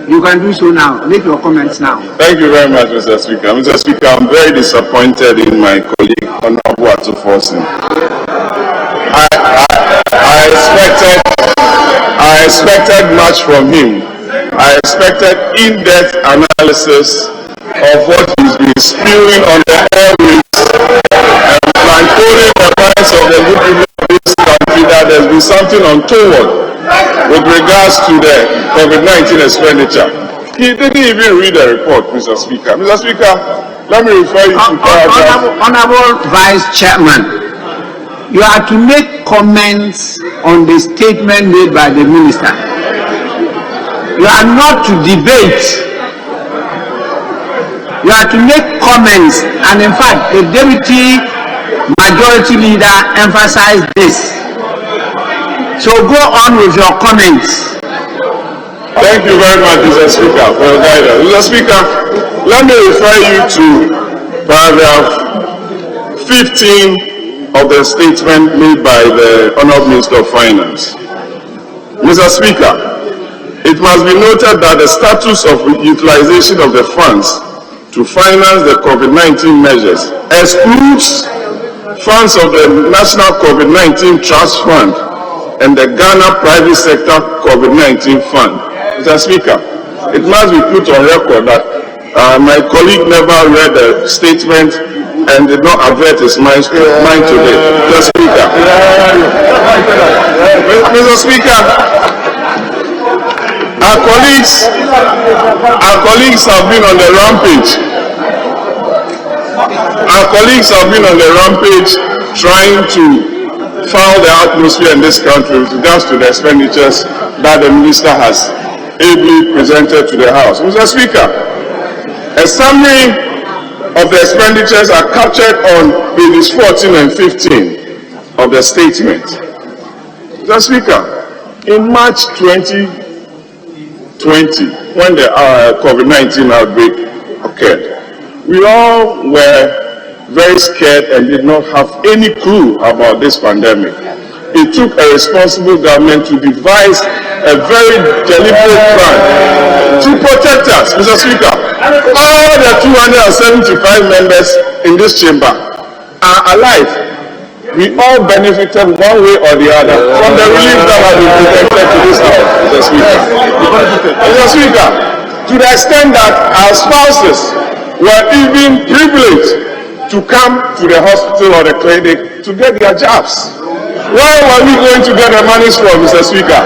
you can do so now. Make your comments now. Thank you very much, Mr. Speaker. Mr. Speaker, I'm very disappointed in my colleague, Honorable Atta. I expected much from him. I expected in-depth analysis of what he's been spewing on the airwaves and blindfolding the minds of the good people of this country that there's been something untoward with regards to the COVID-19 expenditure. He didn't even read the report, Mr. Speaker. Mr. Speaker, let me refer you to paragraph. Honorable Vice Chairman, you are to make comments on the statement made by the minister. You are not to debate. You have to make comments, and in fact, the deputy majority leader emphasized this. So go on with your comments. Thank you very much, Mr. Speaker, for your guidance. Mr. Speaker, let me refer you to paragraph 15 of the statement made by the Honourable Minister of Finance. Mr. Speaker, it must be noted that the status of utilization of the funds to finance the COVID-19 measures excludes funds of the National COVID-19 Trust Fund and the Ghana Private Sector COVID-19 Fund. Mr. Speaker, it must be put on record that my colleague never read the statement and did not avert his mind today. Mr. Speaker, Mr. Speaker, our colleagues have been on the rampage. Our colleagues have been on the rampage trying to foul the atmosphere in this country with regards to the expenditures that the minister has ably presented to the House. Mr. Speaker, a summary of the expenditures are captured on pages 14 and 15 of the statement. Mr. Speaker, in March 2020, when the COVID-19 outbreak occurred, we all were very scared and did not have any clue about this pandemic. It took a responsible government to devise a very deliberate plan to protect us. Mr. Speaker, all the 275 members in this chamber are alive. We all benefited one way or the other from the relief that has been presented to this house, Mr. Speaker. Mr. Speaker, to the extent that our spouses were even privileged to come to the hospital or the clinic to get their jabs. Where were we going to get the monies from, Mr. Speaker?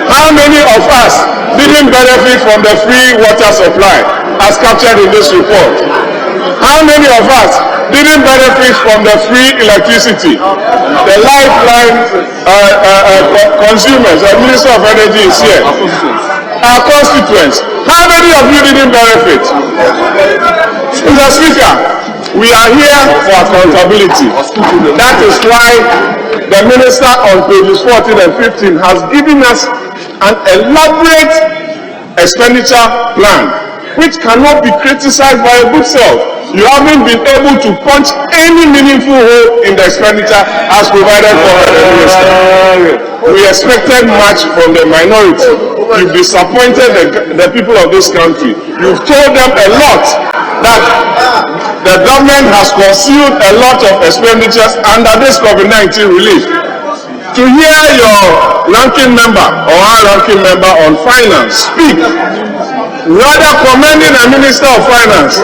How many of us didn't benefit from the free water supply as captured in this report? How many of us didn't benefit from the free electricity? The lifeline consumers, the Minister of Energy is here. Our constituents, how many of you didn't benefit? Mr. Speaker, we are here for accountability. That is why the Minister on pages 14 and 15 has given us an elaborate expenditure plan, which cannot be criticized by a good self. You haven't been able to punch any meaningful hole in the expenditure as provided for by the Minister. We expected much from the minority. You've disappointed the people of this country. You've told them a lot that the government has concealed a lot of expenditures under this COVID-19 relief. To hear your ranking member or our ranking member on finance speak, rather commending a minister of finance,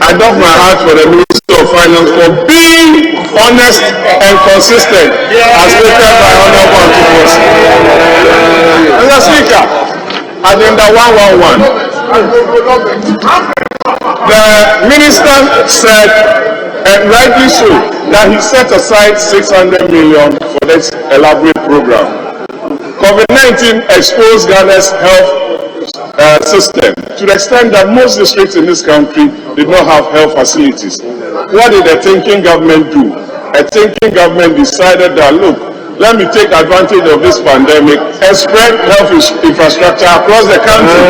I doff my heart for the minister of finance for being honest and consistent as stated by Honorable Antiposi. Mr. Speaker, Agenda 111. The minister said, and rightly so, that he set aside 600 million for this elaborate program. COVID-19 exposed Ghana's health system to the extent that most districts in this country did not have health facilities. What did the thinking government do? A thinking government decided that, look, let me take advantage of this pandemic and spread health infrastructure across the country.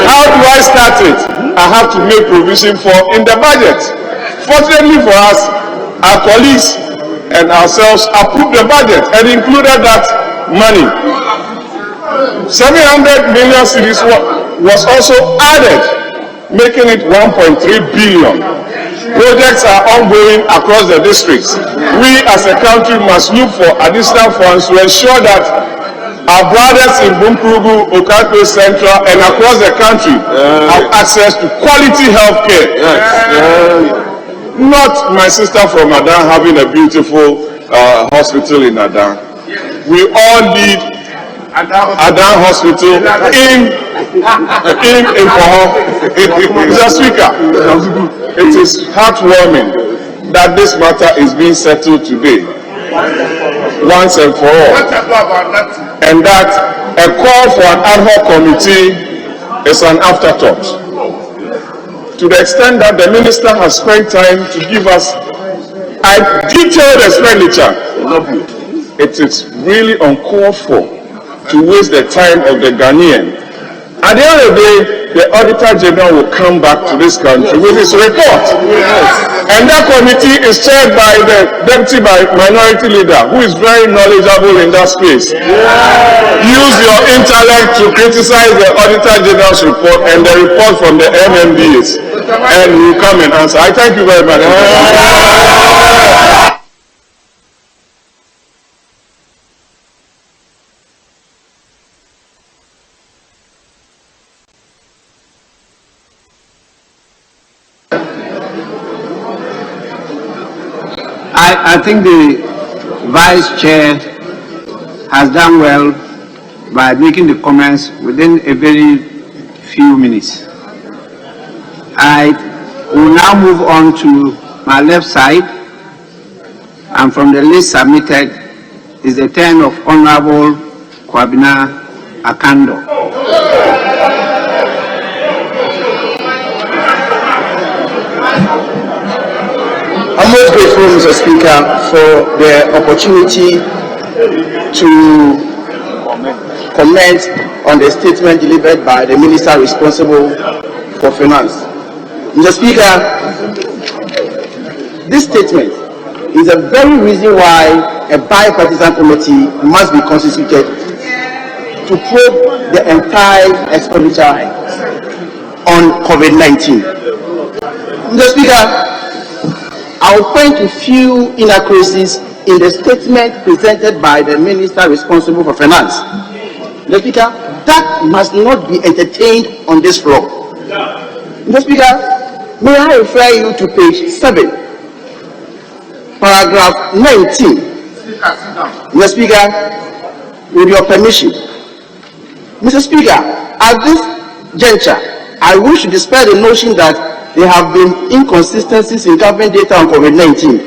How do I start it? I have to make provision for in the budget. Fortunately for us, our colleagues and ourselves approved the budget and included that money. 700 million cedis was also added, making it 1.3 billion. Projects are ongoing across the districts. We as a country must look for additional funds to ensure that our brothers in Bumpurugu, Okatwe Central, and across the country have access to quality health care. Not my sister from Adan having a beautiful hospital in Adan. We all need Adan Hospital in Mr. Speaker, it is heartwarming that this matter is being settled today, once and for all, and that a call for an ad hoc committee is an afterthought. To the extent that the minister has spent time to give us a detailed expenditure, it is really uncalled for to waste the time of the Ghanaian. At the end of the day, the Auditor General will come back to this country with his report. And that committee is chaired by the Deputy Minority Leader, who is very knowledgeable in that space. Use your intellect to criticize the Auditor General's report and the report from the MMDAs, and we will come and answer. I thank you very much. I think the Vice Chair has done well by making the comments within a very few minutes. I will now move on to my left side, and from the list submitted is the turn of Honorable Kwabena Akando. I'm most grateful, Mr. Speaker, for the opportunity to comment on the statement delivered by the Minister responsible for Finance. Mr. Speaker, this statement is the very reason why a bipartisan committee must be constituted to probe the entire expenditure on COVID-19. Mr. Speaker, I will point to few inaccuracies in the statement presented by the Minister responsible for Finance. Mr. Speaker, that must not be entertained on this floor. Mr. Speaker, may I refer you to page 7, paragraph 19. Mr. Speaker, with your permission. Mr. Speaker, at this juncture, I wish to dispel the notion that there have been inconsistencies in government data on COVID-19.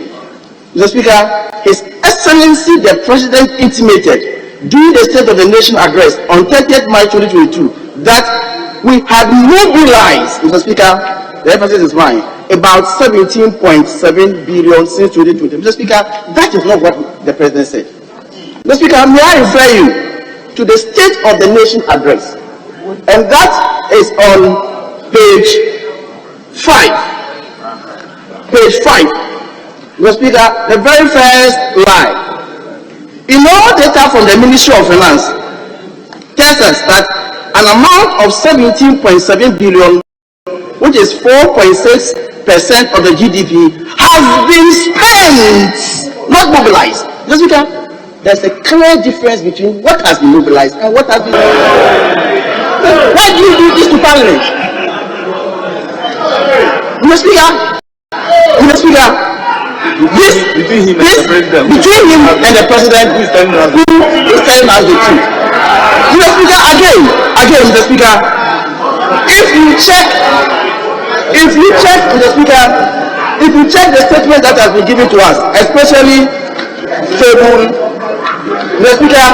Mr. Speaker, His Excellency the President intimated during the State of the Nation address on 30th March 2022 that we had mobilized, Mr. Speaker, the emphasis is mine, about 17.7 billion since 2020. Mr. Speaker, that is not what the President said. Mr. Speaker, may I refer you to the State of the Nation address, and that is on page 5. Page 5. Mr. Speaker, the very first line. In all data from the Ministry of Finance tells us that an amount of 17.7 billion which is 4.6% of the GDP, has been spent, not mobilized. Mr. Speaker, there's a clear difference between what has been mobilized and what has been. Why do you do this to Parliament? Mr. Speaker, between him and the President, who is telling us the truth. Mr. Speaker, again, Mr. Speaker, if you check the statement that has been given to us, especially Fable, Mr. Speaker,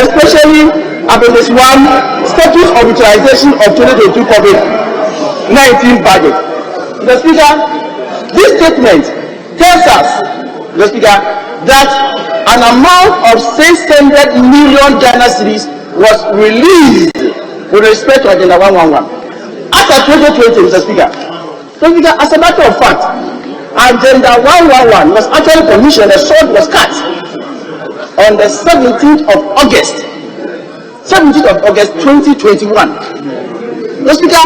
especially about this one status of utilization of 2022 COVID-19 budget. Mr. Speaker, this statement tells us, Mr. Speaker, that an amount of 600 million Ghana cedis was released with respect to Agenda 111. After 2020, Mr. Speaker, as a matter of fact, Agenda 111 was actually commissioned, the sword was cut on the 17th of August 2021. Mr. Speaker,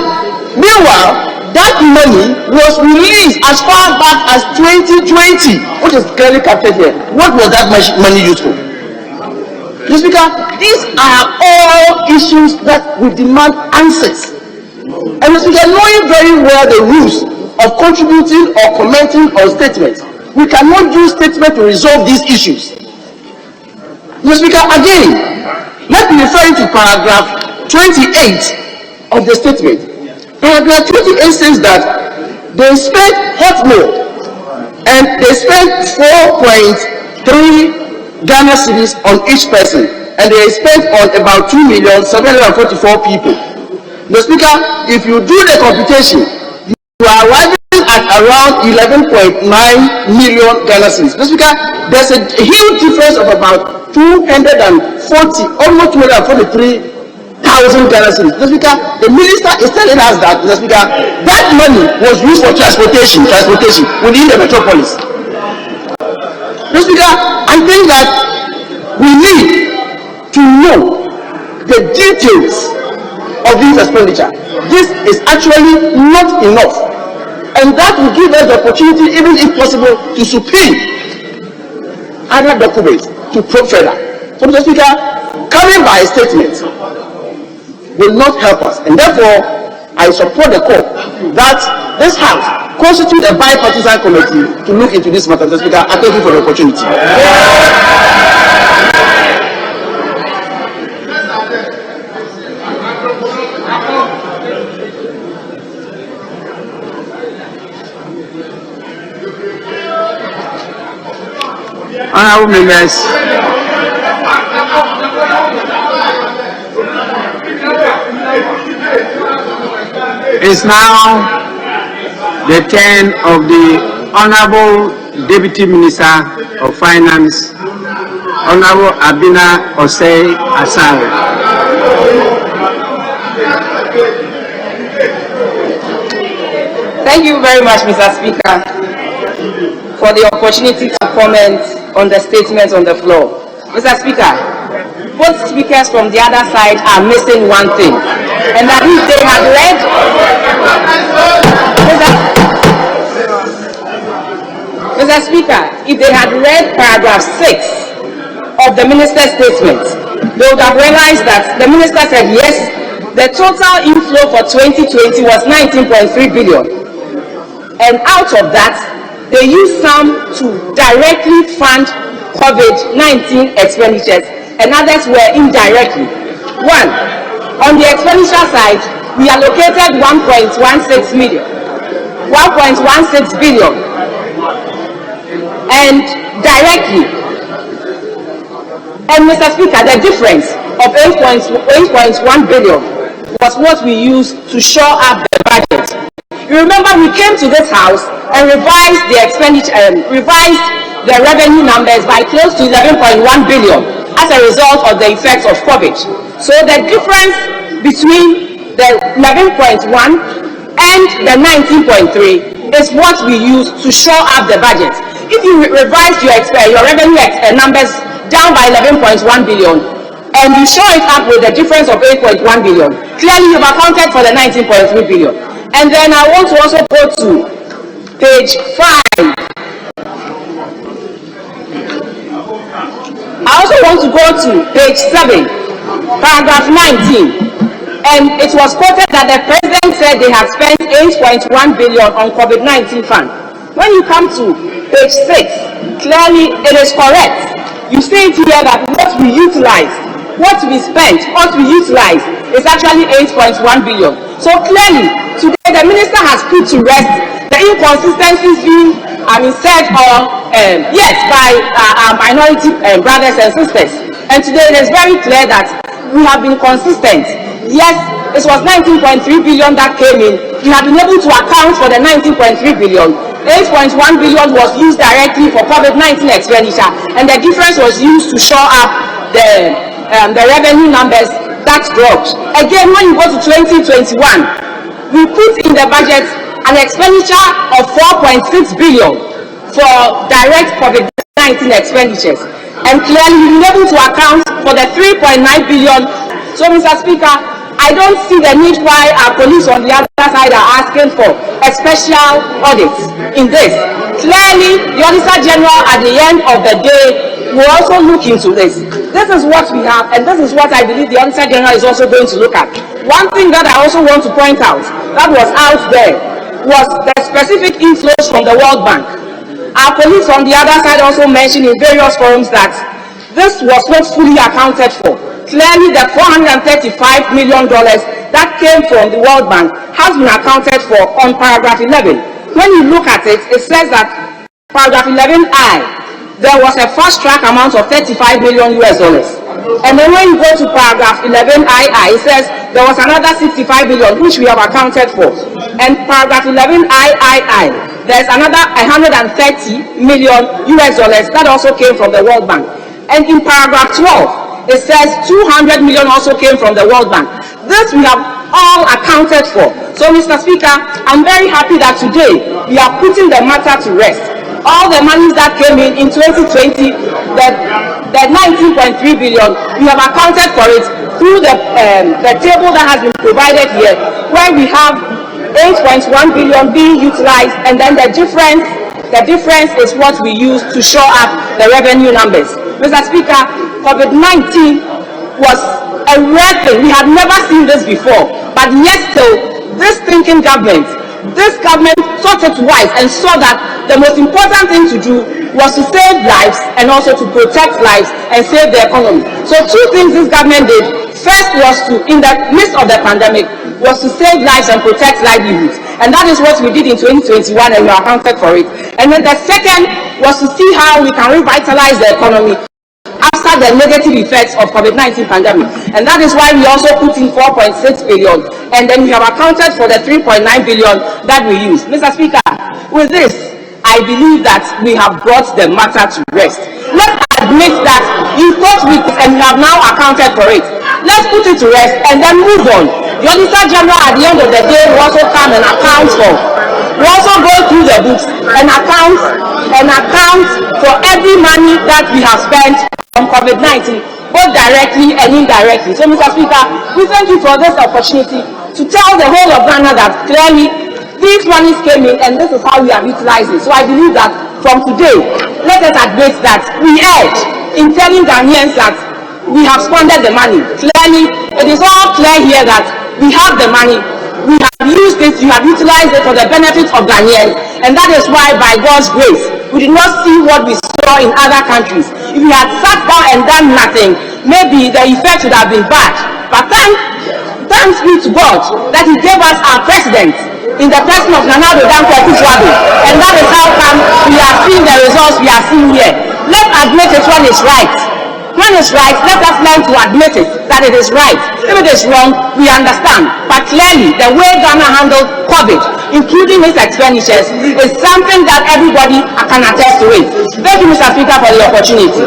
meanwhile, that money was released as far back as 2020, which is clearly captured here. What was that money used for? Mr. Speaker, these are all issues that we demand answers. And Mr. Speaker, knowing very well the rules of contributing or commenting on statements, we cannot use statements to resolve these issues. Mr. Speaker, again, let me refer you to paragraph 28 of the statement. Paragraph 28 says that they spent hot milk and they spent 4.3 Ghana cedis on each person, and they spent on about 2,744 people. Mr. Speaker, if you do the computation, you are arriving at around 11.9 million Ghana cedis. Mr. Speaker, there's a huge difference of about 240, almost 243,000 Ghana cedis. Mr. Speaker, the minister is telling us that, Mr. Speaker, that money was used for transportation within the metropolis. Mr. Speaker, I think that we need to know the details of this expenditure. This is actually not enough, and that will give us the opportunity, even if possible, to subpoena other documents to probe further. So, Mr. Speaker, coming by a statement will not help us, and therefore I support the call that this House constitute a bipartisan committee to look into this matter. Mr. Speaker, I thank you for the opportunity. Honorable members, it's now the turn of the Honorable Deputy Minister of Finance, Honorable Abina Osei Asare. Thank you very much, Mr. Speaker, for the opportunity to comment on the statements on the floor. Mr. Speaker, both speakers from the other side are missing one thing, and that if they had read, Mr. Speaker, if they had read paragraph 6 of the minister's statement, they would have realized that the minister said yes, the total inflow for 2020 was 19.3 billion, and out of that, they used some to directly fund COVID-19 expenditures, and others were indirectly. One, on the expenditure side, we allocated 1.16 billion, and directly. And Mr. Speaker, the difference of 8.1 billion was what we used to shore up the budget. You remember we came to this House and revised the expenditure, revised the revenue numbers by close to 11.1 billion as a result of the effects of COVID. So the difference between the 11.1 and the 19.3 is what we use to shore up the budget. If you revise your revenue numbers down by 11.1 billion and you shore it up with the difference of 8.1 billion, clearly you've accounted for the 19.3 billion. And then I want to also go to page 5. I also want to go to page 7, paragraph 19. And it was quoted that the president said they had spent 8.1 billion on COVID-19 fund. When you come to page 6, clearly it is correct. You see it here that what we utilized, what we spent, what we utilized is actually 8.1 billion. So clearly, today the minister has put to rest the inconsistencies being said or yes, by our minority brothers and sisters. And today it is very clear that we have been consistent. Yes, it was 19.3 billion that came in. We have been able to account for the 19.3 billion. 8.1 billion was used directly for COVID-19 expenditure, and the difference was used to shore up the revenue numbers that dropped. Again, when you go to 2021, we put in the budget an expenditure of 4.6 billion for direct COVID-19 expenditures, and clearly we've been able to account for the 3.9 billion. So, Mr. Speaker, I don't see the need why our police on the other side are asking for a special audit in this. Clearly, the Auditor General at the end of the day will also look into this. This is what we have, and this is what I believe the Auditor General is also going to look at. One thing that I also want to point out that was out there was the specific inflows from the World Bank. Our police on the other side also mentioned in various forums that this was not fully accounted for. Clearly, the $435 million that came from the World Bank has been accounted for on paragraph 11. When you look at it, it says that paragraph 11I, there was a fast track amount of $35 million US. And then when you go to paragraph 11II, it says there was another 65 billion which we have accounted for. And paragraph 11III, there's another 130 million US that also came from the World Bank. And in paragraph 12, it says 200 million also came from the World Bank. This we have all accounted for. So, Mr. Speaker, I'm very happy that today we are putting the matter to rest. All the monies that came in 2020, the 19.3 billion, we have accounted for it through the table that has been provided here, where we have 8.1 billion being utilized, and then the difference is what we use to shore up the revenue numbers. Mr. Speaker, COVID-19 was a rare thing. We had never seen this before. But yet still, this thinking government thought it wise and saw that the most important thing to do was to save lives and also to protect lives and save the economy. So two things this government did. First was to, in the midst of the pandemic, was to save lives and protect livelihoods. And that is what we did in 2021, and we accounted for it. And then the second was to see how we can revitalize the economy after the negative effects of COVID-19 pandemic. And that is why we also put in 4.6 billion. And then we have accounted for the 3.9 billion that we use. Mr. Speaker, with this, I believe that we have brought the matter to rest. Let's admit that you thought we could, and we have now accounted for it. Let's put it to rest and then move on. The Auditor General at the end of the day will also come and account for. We also go through the books and account for every money that we have spent on COVID-19, both directly and indirectly. So, Mr. Speaker, we thank you for this opportunity to tell the whole of Ghana that clearly these monies came in and this is how we have utilized it. So I believe that from today, let us admit that we erred in telling Ghanaians that we have squandered the money. Clearly, it is all clear here that we have the money, we have used it, you have utilized it for the benefit of Ghanaians, and that is why, by God's grace, we did not see what we saw in other countries. If we had sat down and done nothing, maybe the effect would have been bad. But thanks be to God that He gave us our president in the person of Nana Addo Dankwa Akufo-Addo, and that is how come we are seeing the results we are seeing here. Let's admit it when it's right. When it's right, let us learn to admit it, that it is right. If it is wrong, we understand. But clearly, the way Ghana handled COVID, including its expenditures, is something that everybody can attest to it. Thank you, Mr. Speaker, for the opportunity.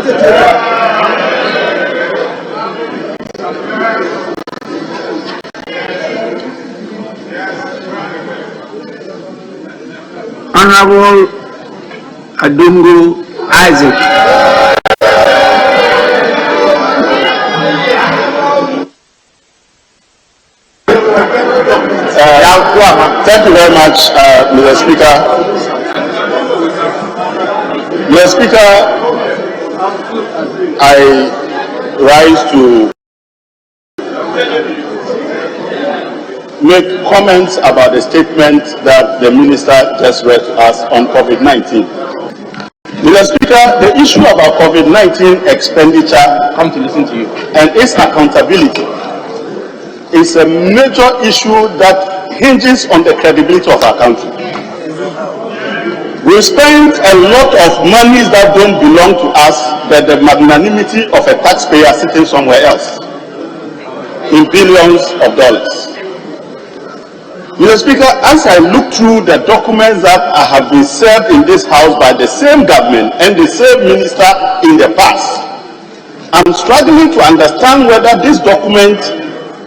Honorable Adungo Isaac. Thank you very much, Mr. Speaker. Mr. Speaker, I rise to make comments about the statement that the minister just read to us on COVID-19. Mr. Speaker, the issue about COVID-19 expenditure, come to listen to you, and its accountability is a major issue that hinges on the credibility of our country. We spend a lot of monies that don't belong to us, but the magnanimity of a taxpayer sitting somewhere else, in billions of dollars. Mr. Speaker, as I look through the documents that have been served in this House by the same government and the same minister in the past, I'm struggling to understand whether this document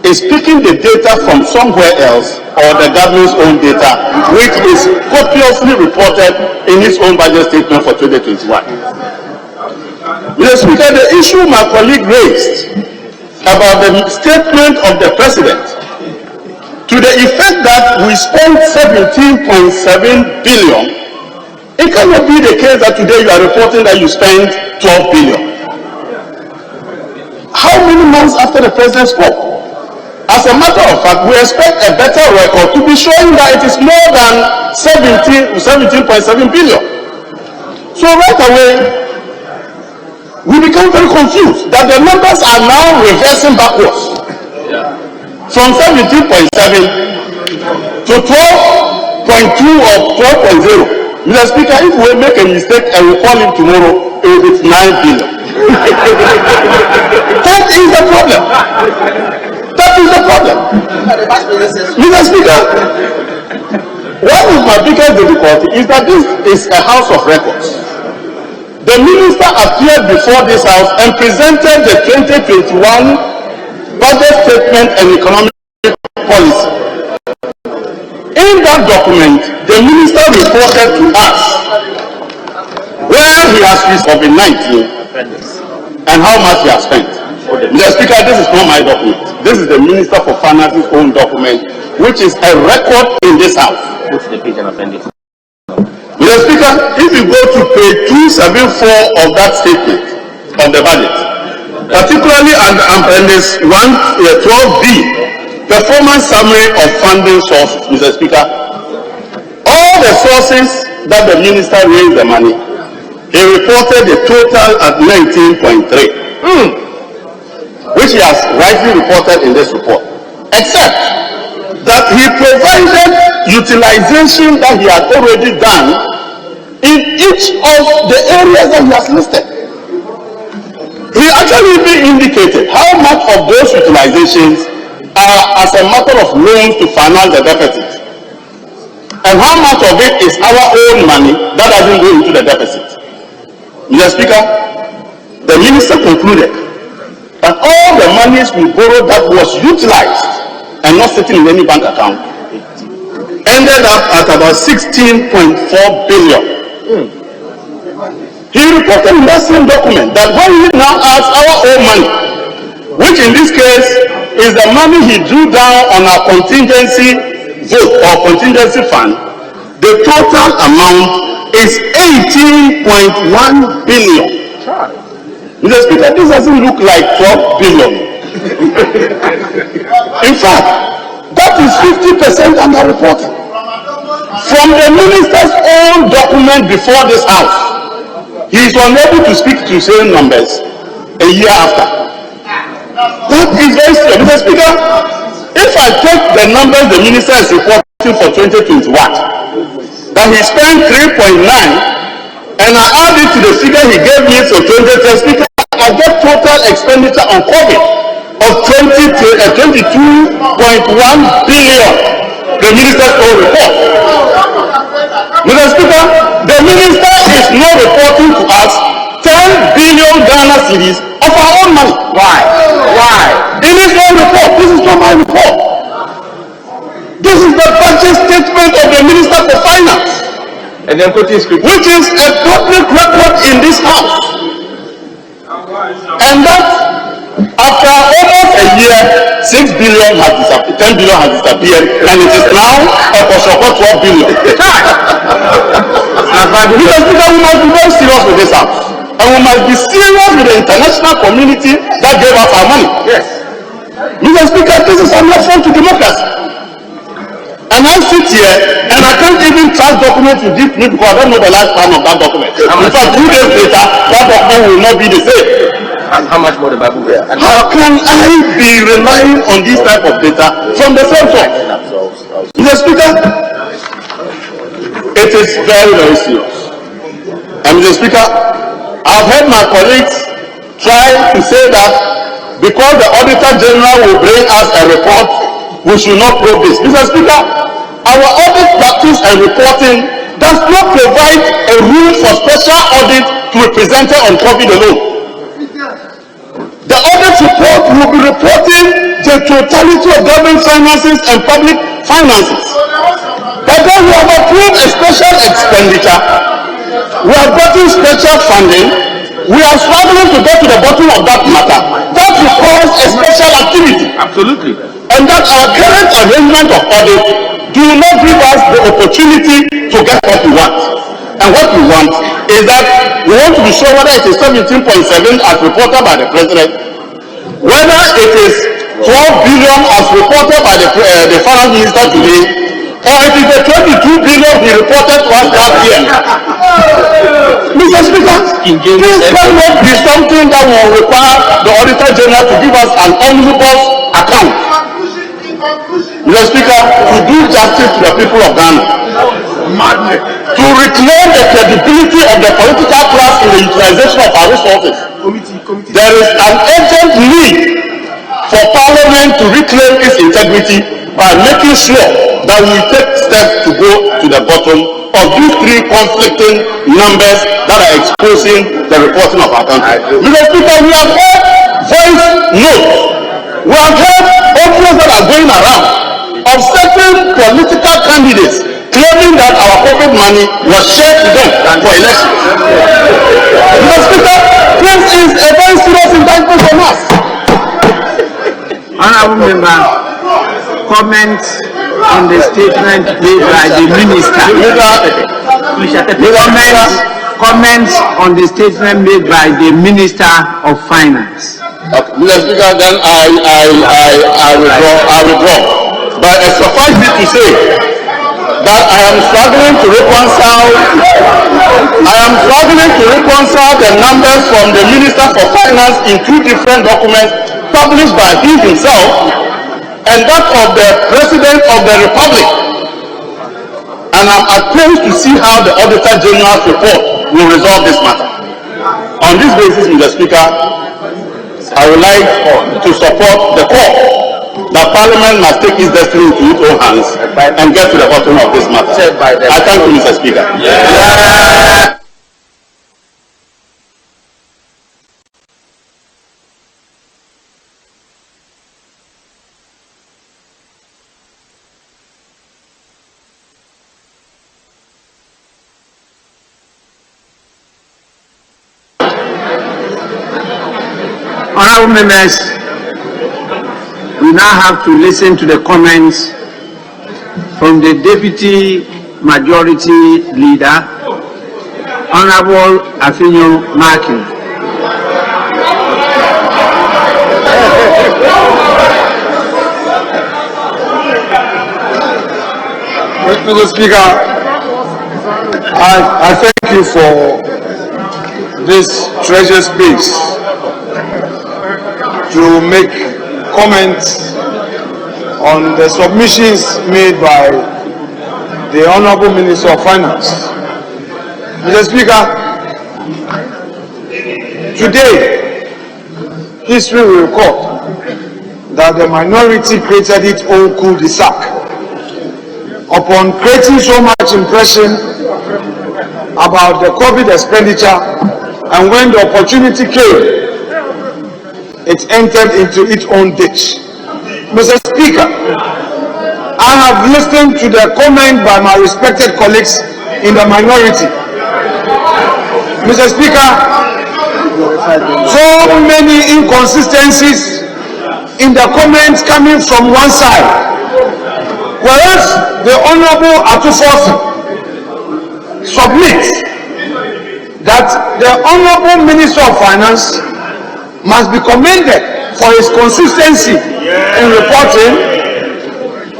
is picking the data from somewhere else or the government's own data, which is copiously reported in its own budget statement for 2021. Mr. Speaker, the issue my colleague raised about the statement of the president to the effect that we spent 17.7 billion, it cannot be the case that today you are reporting that you spent 12 billion. How many months after the president spoke? As a matter of fact, we expect a better record to be showing that it is more than 17.7 billion. So right away, we become very confused that the numbers are now reversing backwards. From 17.7 to 12.2 or 12.0. Mr. Speaker, if we make a mistake and we call him tomorrow, it will be 9 billion. That is the problem. That is the problem. Mr. Speaker, one of my biggest difficulty is that this is a house of records. The minister appeared before this house and presented the 2021 budget statement and economic policy. In that document, the minister reported to us where he has used COVID-19 and how much he has spent. Mr. Speaker, this is not my document. This is the Minister for Finance's own document, which is a record in this house. What's the page and appendix? Mr. Speaker, if you go to page 274 of that statement of the budget, particularly under appendix 12B, performance summary of funding sources, Mr. Speaker, all the sources that the minister raised the money, he reported the total at 19.3. Which he has rightly reported in this report, except that he provided utilization that he had already done in each of the areas that he has listed. He actually indicated how much of those utilizations are as a matter of loans to finance the deficit, and how much of it is our own money that doesn't go into the deficit. Mr. Speaker, the minister concluded that all the monies we borrowed that was utilized and not sitting in any bank account ended up at about 16.4 billion. He reported in that same document that when we now ask our own money, which in this case is the money he drew down on our contingency vote or contingency fund, the total amount is 18.1 billion. Mr. Speaker, this doesn't look like 12 billion. In fact, that is 50% underreporting. From the minister's own document before this house, he is unable to speak to same numbers a year after. That is very serious. Mr. Speaker, if I take the numbers the minister is reporting for 2021, that he spent 3.9, and I add it to the figure he gave me for 2010, Speaker, I get total expenditure on COVID of 22.1 billion, the minister's own report. Mr. Speaker, the minister is now reporting to us 10 billion Ghana cedis of our own money. Why? In his own report. This is not my report. This is the budget statement of the Minister for Finance, and then which is a public record in this house. And that after almost a year, 6 billion has disappeared, 10 billion has disappeared, and it is now for 12 billion. Mr. Speaker, we must be very serious with this house. And we must be serious with the international community that gave us our money. Yes. Mr. Speaker, this is an affront to democracy. And I sit here and I can't even trust documents with deep because I don't know the lifespan of that document. In fact, 2 days later, that document will not be the same. And how much more the Bible there? How can I be relying on this type of data from the same source? Mr. Speaker, it is very, very serious. And Mr. Speaker, I've heard my colleagues try to say that because the Auditor General will bring us a report, we should not probe this. Mr. Speaker, our audit practice and reporting does not provide a rule for special audit to be presented on COVID alone. The audit report will be reporting the totality of government finances and public finances. But then we have approved a special expenditure, we have gotten special funding, we are struggling to get to the bottom of that matter. That requires a special activity. Absolutely. And that our current arrangement of audit do not give us the opportunity to get what we want. And what we want is that we want to be sure whether it is 17.7 as reported by the President, whether it is 12 billion as reported by the Finance Minister today, or it is the 22 billion he reported to us last year. Mr. Speaker, this cannot be something that will require the Auditor General to give us an omnibus account. Mr. Speaker, to do justice to the people of Ghana, to reclaim the credibility of the political class in the utilization of our resources, there is an urgent need for Parliament to reclaim its integrity by making sure that we take steps to go to the bottom of these 3 conflicting numbers that are exposing the reporting of our country. Mr. Speaker, we have heard voice notes, we have heard audios that are going around of certain political candidates claiming that our COVID money was shared to them for elections. Mr. Speaker, this is a very serious indictment on us. Honorable Member, comments on the statement made by the Minister. Comments on the statement made by the Minister of Finance. Okay, Mr. Speaker, then I withdraw. But it suffices me to say that I am struggling to reconcile the numbers from the Minister for Finance in 2 different documents published by him himself and that of the President of the Republic. And I'm opposed to see how the Auditor General's report will resolve this matter. On this basis, Mr. Speaker, I would like to support the call that Parliament must take its destiny into its own hands and get to the bottom of this matter. I thank you, Mr. Speaker. Honorable members, we now have to listen to the comments from the Deputy Majority Leader, Honorable Afinyo Markin. Mr. Speaker, I thank you for this treasure space to make comments on the submissions made by the Honorable Minister of Finance. Mr. Speaker, today, history will record that the minority created its own cul-de-sac upon creating so much impression about the COVID expenditure, and when the opportunity came, it entered into its own ditch. Mr. Speaker, I have listened to the comment by my respected colleagues in the minority. Mr. Speaker, so many inconsistencies, in the comments coming from one side, whereas the Honorable Atufosi submits that the Honorable Minister of Finance must be commended for his consistency in reporting.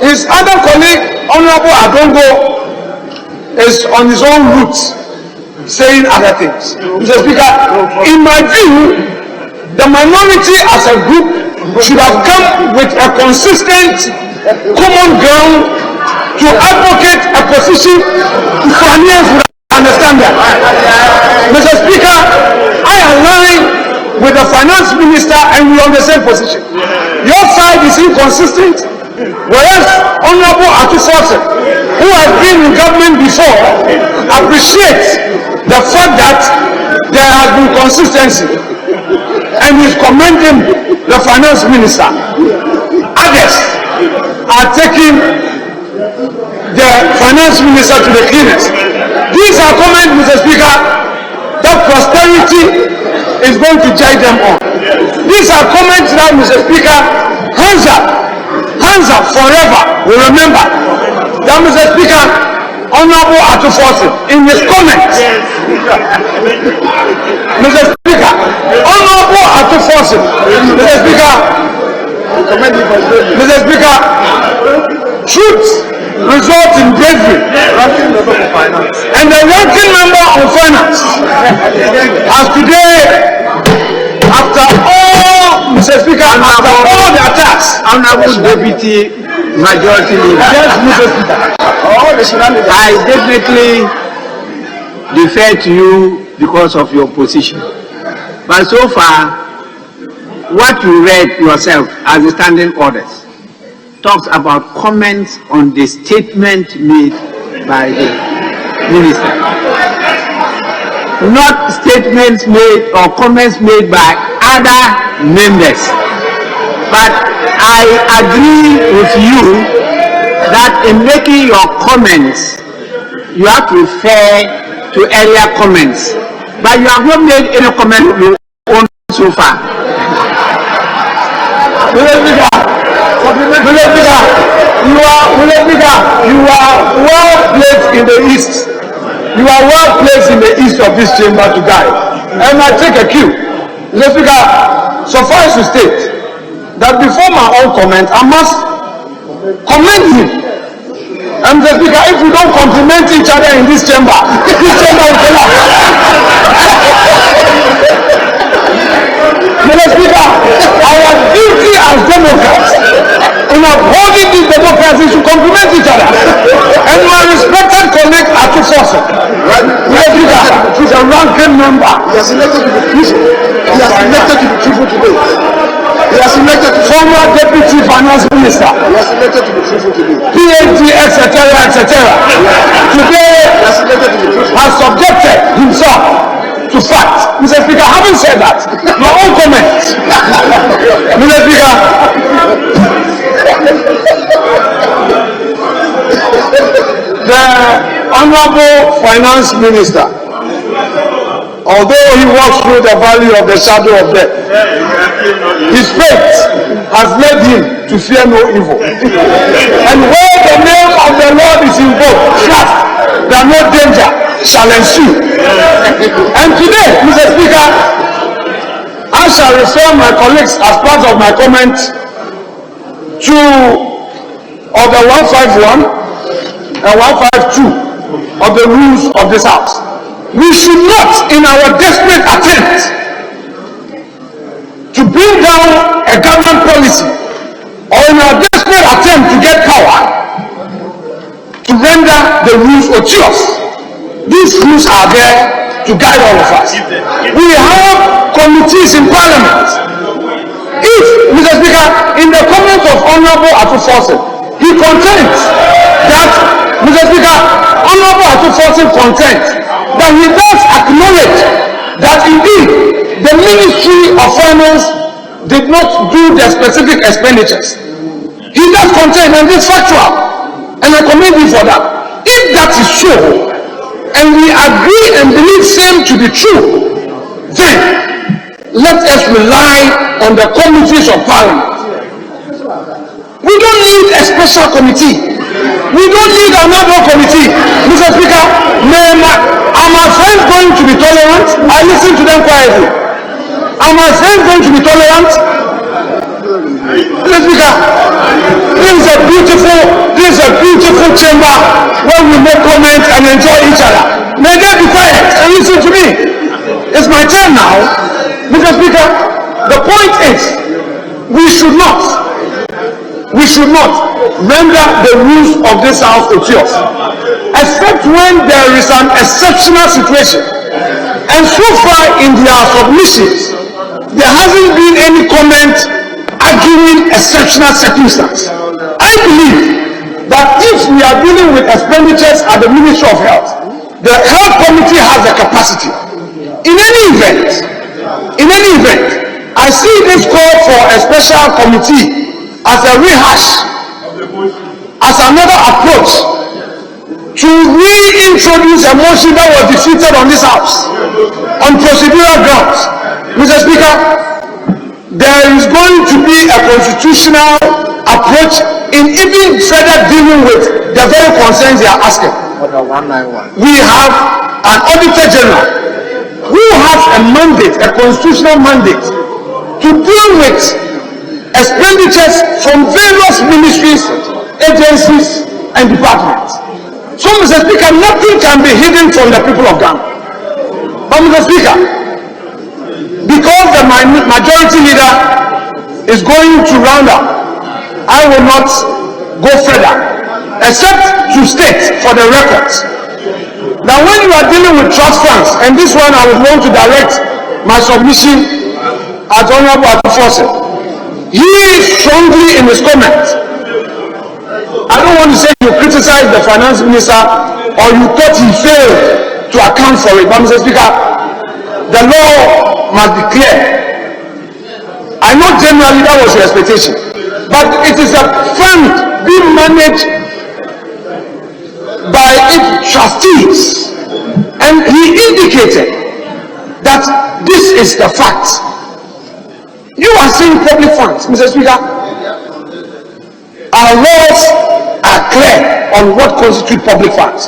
His other colleague, Honorable Adongo, is on his own route saying other things. Mr. Speaker, in my view, the minority as a group should have come with a consistent common ground to advocate a position Ghanaians would understand that. Mr. Speaker, I align with the finance minister and we are on the same position. Your side is inconsistent, whereas Honorable Atufosi, who has been in government before, appreciates the fact that there has been consistency and is commending the finance minister. Others are taking the finance minister to the cleaners. These are comments, Mr. Speaker, that prosperity is going to guide them on. These are comments that, Mr. Speaker, hands up forever will remember that, Mr. Speaker, Honorable Atufosi in his comments, Mr. Speaker, Honorable Atufosi, Mr. Speaker, truth results in bravery, and the ranking member on finance has today, after all, Mr. Speaker, after all the attacks, Honorable Deputy Majority Leader, yes, Mr. Speaker, I definitely defer to you because of your position. But so far, what you read yourself as the standing orders talks about comments on the statement made by the minister. Not statements made or comments made by other members. But I agree with you that in making your comments, you have to refer to earlier comments. But you have not made any comment of your own so far. You are well placed in the east. You are well placed in the east of this chamber to guide. And I take a cue. Mr. Speaker, suffice to state that before my own comment, I must commend him. And Mr. Speaker, if we don't compliment each other in this chamber will collapse. Mr. Speaker, our duty as Democrats in upholding this democracy to compliment each other. And my respected colleague Atufosi, Mr. Speaker, is a ranking member. He has elected to be truthful. He has elected to be truthful today. He has elected former deputy finance minister. He has elected to be truthful today. PhD, etc., etc. Today, he has elected to be truthful. Has subjected himself to fact. Mr. Speaker, having said that, your own comments. Mr. Speaker, the Honorable Finance Minister, although he walks through the valley of the shadow of death, his faith has led him to fear no evil. And where the name of the Lord is invoked, trust that no danger shall ensue. And today, Mr. Speaker, I shall refer my colleagues as part of my comment to Order 151 and 152 of the rules of this House. We should not, in our desperate attempt to bring down a government policy, or in our desperate attempt to get power, to render the rules odious. These rules are there to guide all of us. We have committees in Parliament. If, Mr. Speaker, in the comment of Honorable Atufosi, he contends that, Mr. Speaker, Honorable Atufosi contends that he does acknowledge that indeed the Ministry of Finance did not do the specific expenditures. He does contend, and this is factual, and I commend him for that. If that is so, and we agree and believe same to be true, then let us rely on the committees of Parliament We don't need a special committee. We don't need another committee. Mr. Speaker, are my friends going to be tolerant? I listen to them quietly. Are my friends going to be tolerant? Mr. Speaker, this is a beautiful chamber where we make comments and enjoy each other. May they be quiet and listen to me. It's my turn now. Mr. Speaker, the point is, we should not render the rules of this House odious, except when there is an exceptional situation. And so far in their submissions, there hasn't been any comment arguing exceptional circumstance. I believe that if we are dealing with expenditures at the Ministry of Health, the Health Committee has the capacity. In any event, I see this call for a special committee as a rehash, as another approach to reintroduce a motion that was defeated on this House on procedural grounds. Mr. Speaker, there is going to be a constitutional approach in even further dealing with the very concerns they are asking. We have an Auditor General who has a mandate, a constitutional mandate, to deal with expenditures from various ministries, agencies, and departments. So, Mr. Speaker, nothing can be hidden from the people of Ghana. But, Mr. Speaker, because the majority leader is going to round up, I will not go further, except to state for the records that when you are dealing with trust funds, and this one I would want to direct my submission at Honorable Ofori, he is strongly in his comments. I don't want to say you criticize the finance minister or you thought he failed to account for it, but Mr. Speaker, the law must be clear. I know generally that was your expectation, but it is a fund being managed by its trustees, and he indicated that this is the fact. You are seeing public funds, Mr. Speaker. Our laws are clear on what constitutes public funds,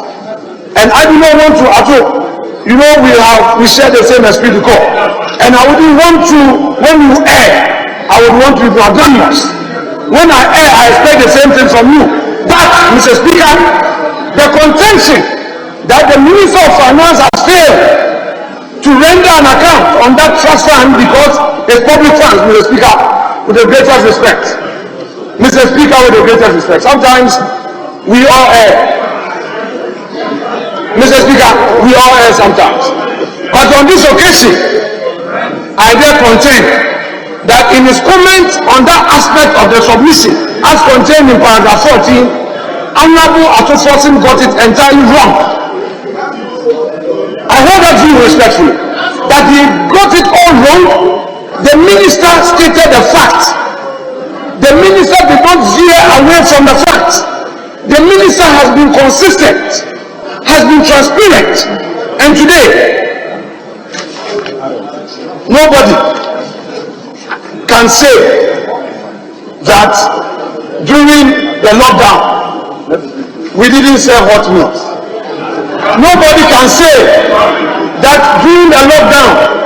and I do not want to at all. You know, we share the same esprit de corps, and I wouldn't want to, when you err, I would want to be magnanimous. When I err, I expect the same thing from you. But, Mr. Speaker, the contention that the Minister of Finance has failed to render an account on that trust fund because it's public funds, Mr. Speaker, with the greatest respect. Mr. Speaker, with the greatest respect. Sometimes we all err. Mr. Speaker, we all err sometimes. But on this occasion, I dare contend that in his comment on that aspect of the submission, as contained in paragraph 14, Honorable Ofori got it entirely wrong. I hold that view respectfully, that he got it all wrong. The minister stated the facts. The minister did not veer away from the facts. The minister has been consistent, has been transparent, and today, nobody can say that during the lockdown we didn't sell hot meals. Nobody can say that during the lockdown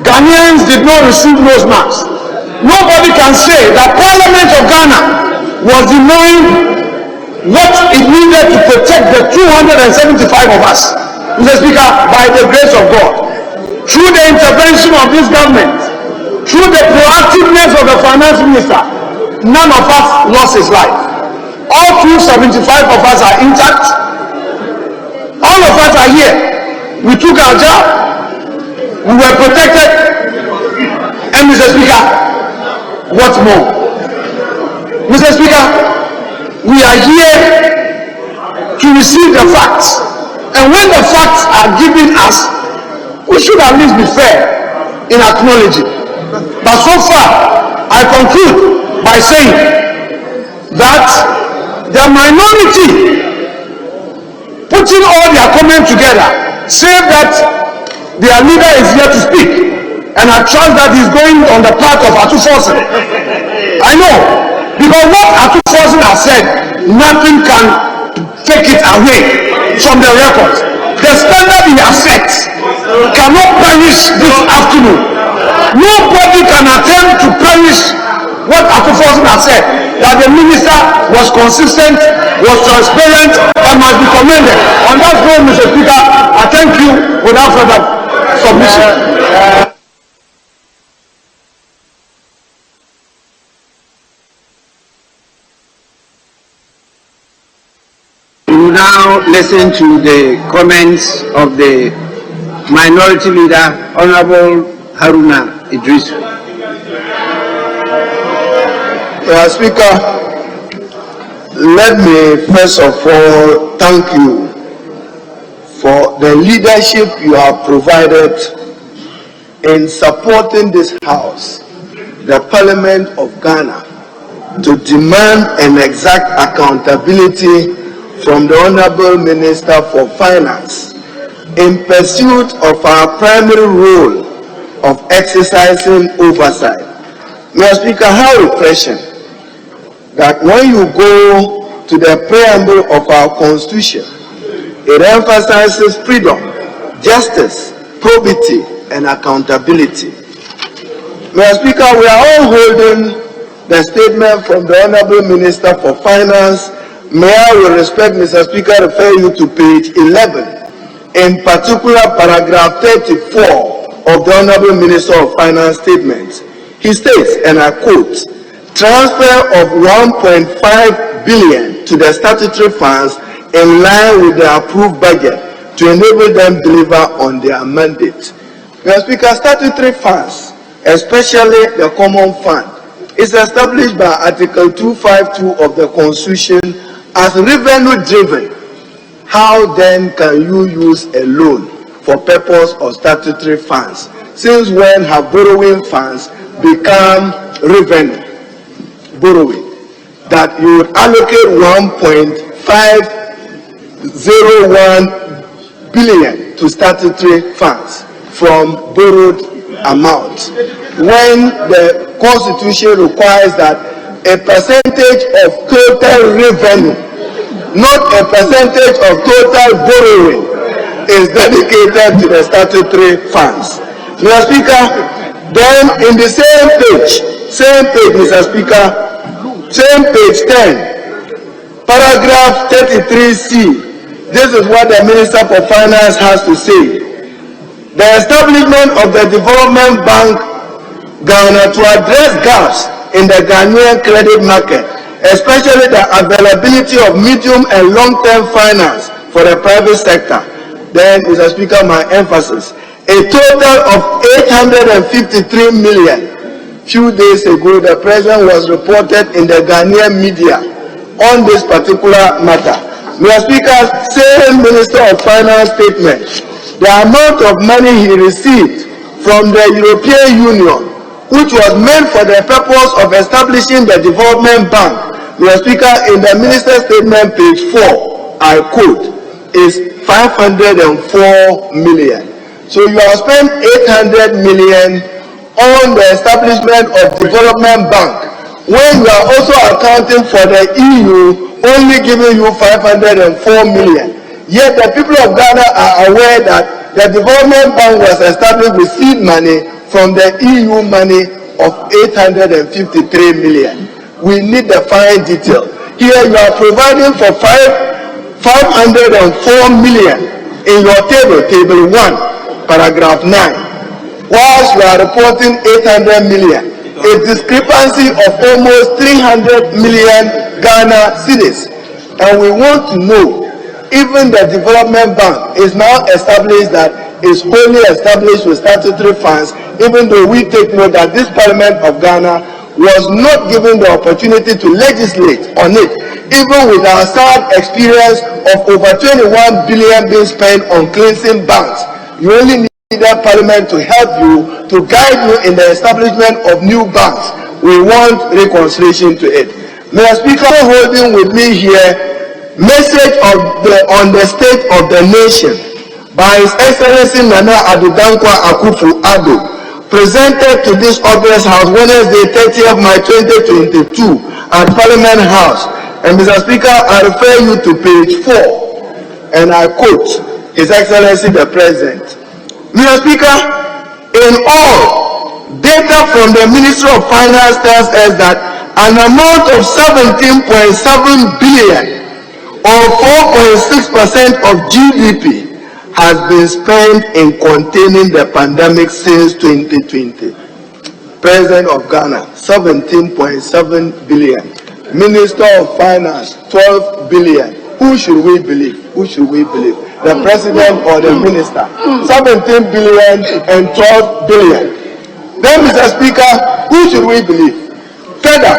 Ghanaians did not receive nose masks. Nobody can say that Parliament of Ghana was denying what it needed to protect the 275 of us. Mr. Speaker, by the grace of God, through the intervention of this government, through the proactiveness of the finance minister, none of us lost his life. All 275 of us are intact. All of us are here. We took our job. We were protected. And Mr. Speaker, what more? Mr. Speaker, we are here to receive the facts. And when the facts are given us, we should at least be fair in acknowledging. But so far, I conclude by saying that the minority, putting all their comments together, say that their leader is here to speak, and I trust that he's going on the path of Ofori. I know, Because what Akufo-Addo has said, nothing can take it away from the records. The standard he has set cannot perish this afternoon. Nobody can attempt to perish what Akufo-Addo has said, that the minister was consistent, was transparent, and must be commended. On that note, Mr. Speaker, I thank you without further submission. We will now listen to the comments of the Minority Leader, Honorable Haruna Idrisu. Mr. Speaker, let me first of all thank you for the leadership you have provided in supporting this House, the Parliament of Ghana, to demand an exact accountability from the Honorable Minister for Finance in pursuit of our primary role of exercising oversight. Mr. Speaker, how refreshing that when you go to the preamble of our Constitution, it emphasizes freedom, justice, probity, and accountability. Mr. Speaker, we are all holding the statement from the Honorable Minister for Finance. May I, with respect, Mr. Speaker, refer you to page 11, in particular paragraph 34 of the Honorable Minister of Finance statement. He states, and I quote, "Transfer of 1.5 billion to the statutory funds in line with the approved budget to enable them deliver on their mandate." Mr. Speaker, statutory funds, especially the common fund, is established by Article 252 of the Constitution as revenue driven. How then can you use a loan for purpose of statutory funds? Since when have borrowing funds become revenue? Borrowing. That you would allocate 1.501 billion to statutory funds from borrowed amount, when the Constitution requires that a percentage of total revenue, not a percentage of total borrowing, is dedicated to the statutory funds. Mr. Speaker, then in the same page, Mr. Speaker, same page 10, paragraph 33C, this is what the Minister for Finance has to say. The establishment of the Development Bank Ghana to address gaps in the Ghanaian credit market, especially the availability of medium and long-term finance for the private sector. Then, Mr. Speaker, my emphasis, a total of 853 million. Few days ago, the President was reported in the Ghanaian media on this particular matter. Mr. Speaker, same Minister of Finance statement, the amount of money he received from the European Union, which was meant for the purpose of establishing the Development Bank, Mr. Speaker, in the Minister's statement, page 4, I quote, is 504 million. So you have spent 800 million on the establishment of Development Bank, when you are also accounting for the EU only giving you 504 million. Yet the people of Ghana are aware that the Development Bank was established with seed money from the EU money of 853 million. We need the fine detail. Here you are providing for 504 million in your table 1, paragraph 9. Whilst you are reporting 800 million, a discrepancy of almost 300 million Ghana cedis. And we want to know, even the Development Bank is now established, that is wholly established with statutory funds, even though we take note that this Parliament of Ghana was not given the opportunity to legislate on it, even with our sad experience of over 21 billion being spent on cleansing banks. You only need that Parliament to help you, to guide you in the establishment of new banks. We want reconciliation to it. Mr. Speaker, holding with me here message on the state of the nation by His Excellency Nana Addo Dankwa Akufo-Addo, presented to this August House Wednesday 30th March 2022 at Parliament House. And Mr. Speaker, I refer you to page 4, and I quote His Excellency the President. Mr. Speaker, in all, data from the Ministry of Finance tells us that an amount of 17.7 billion or 4.6% of GDP has been spent in containing the pandemic since 2020. President of Ghana, 17.7 billion. Minister of Finance, 12 billion. Who should we believe? Who should we believe? The president or the minister? 17 billion and 12 billion. Then, Mr. Speaker, who should we believe? Further,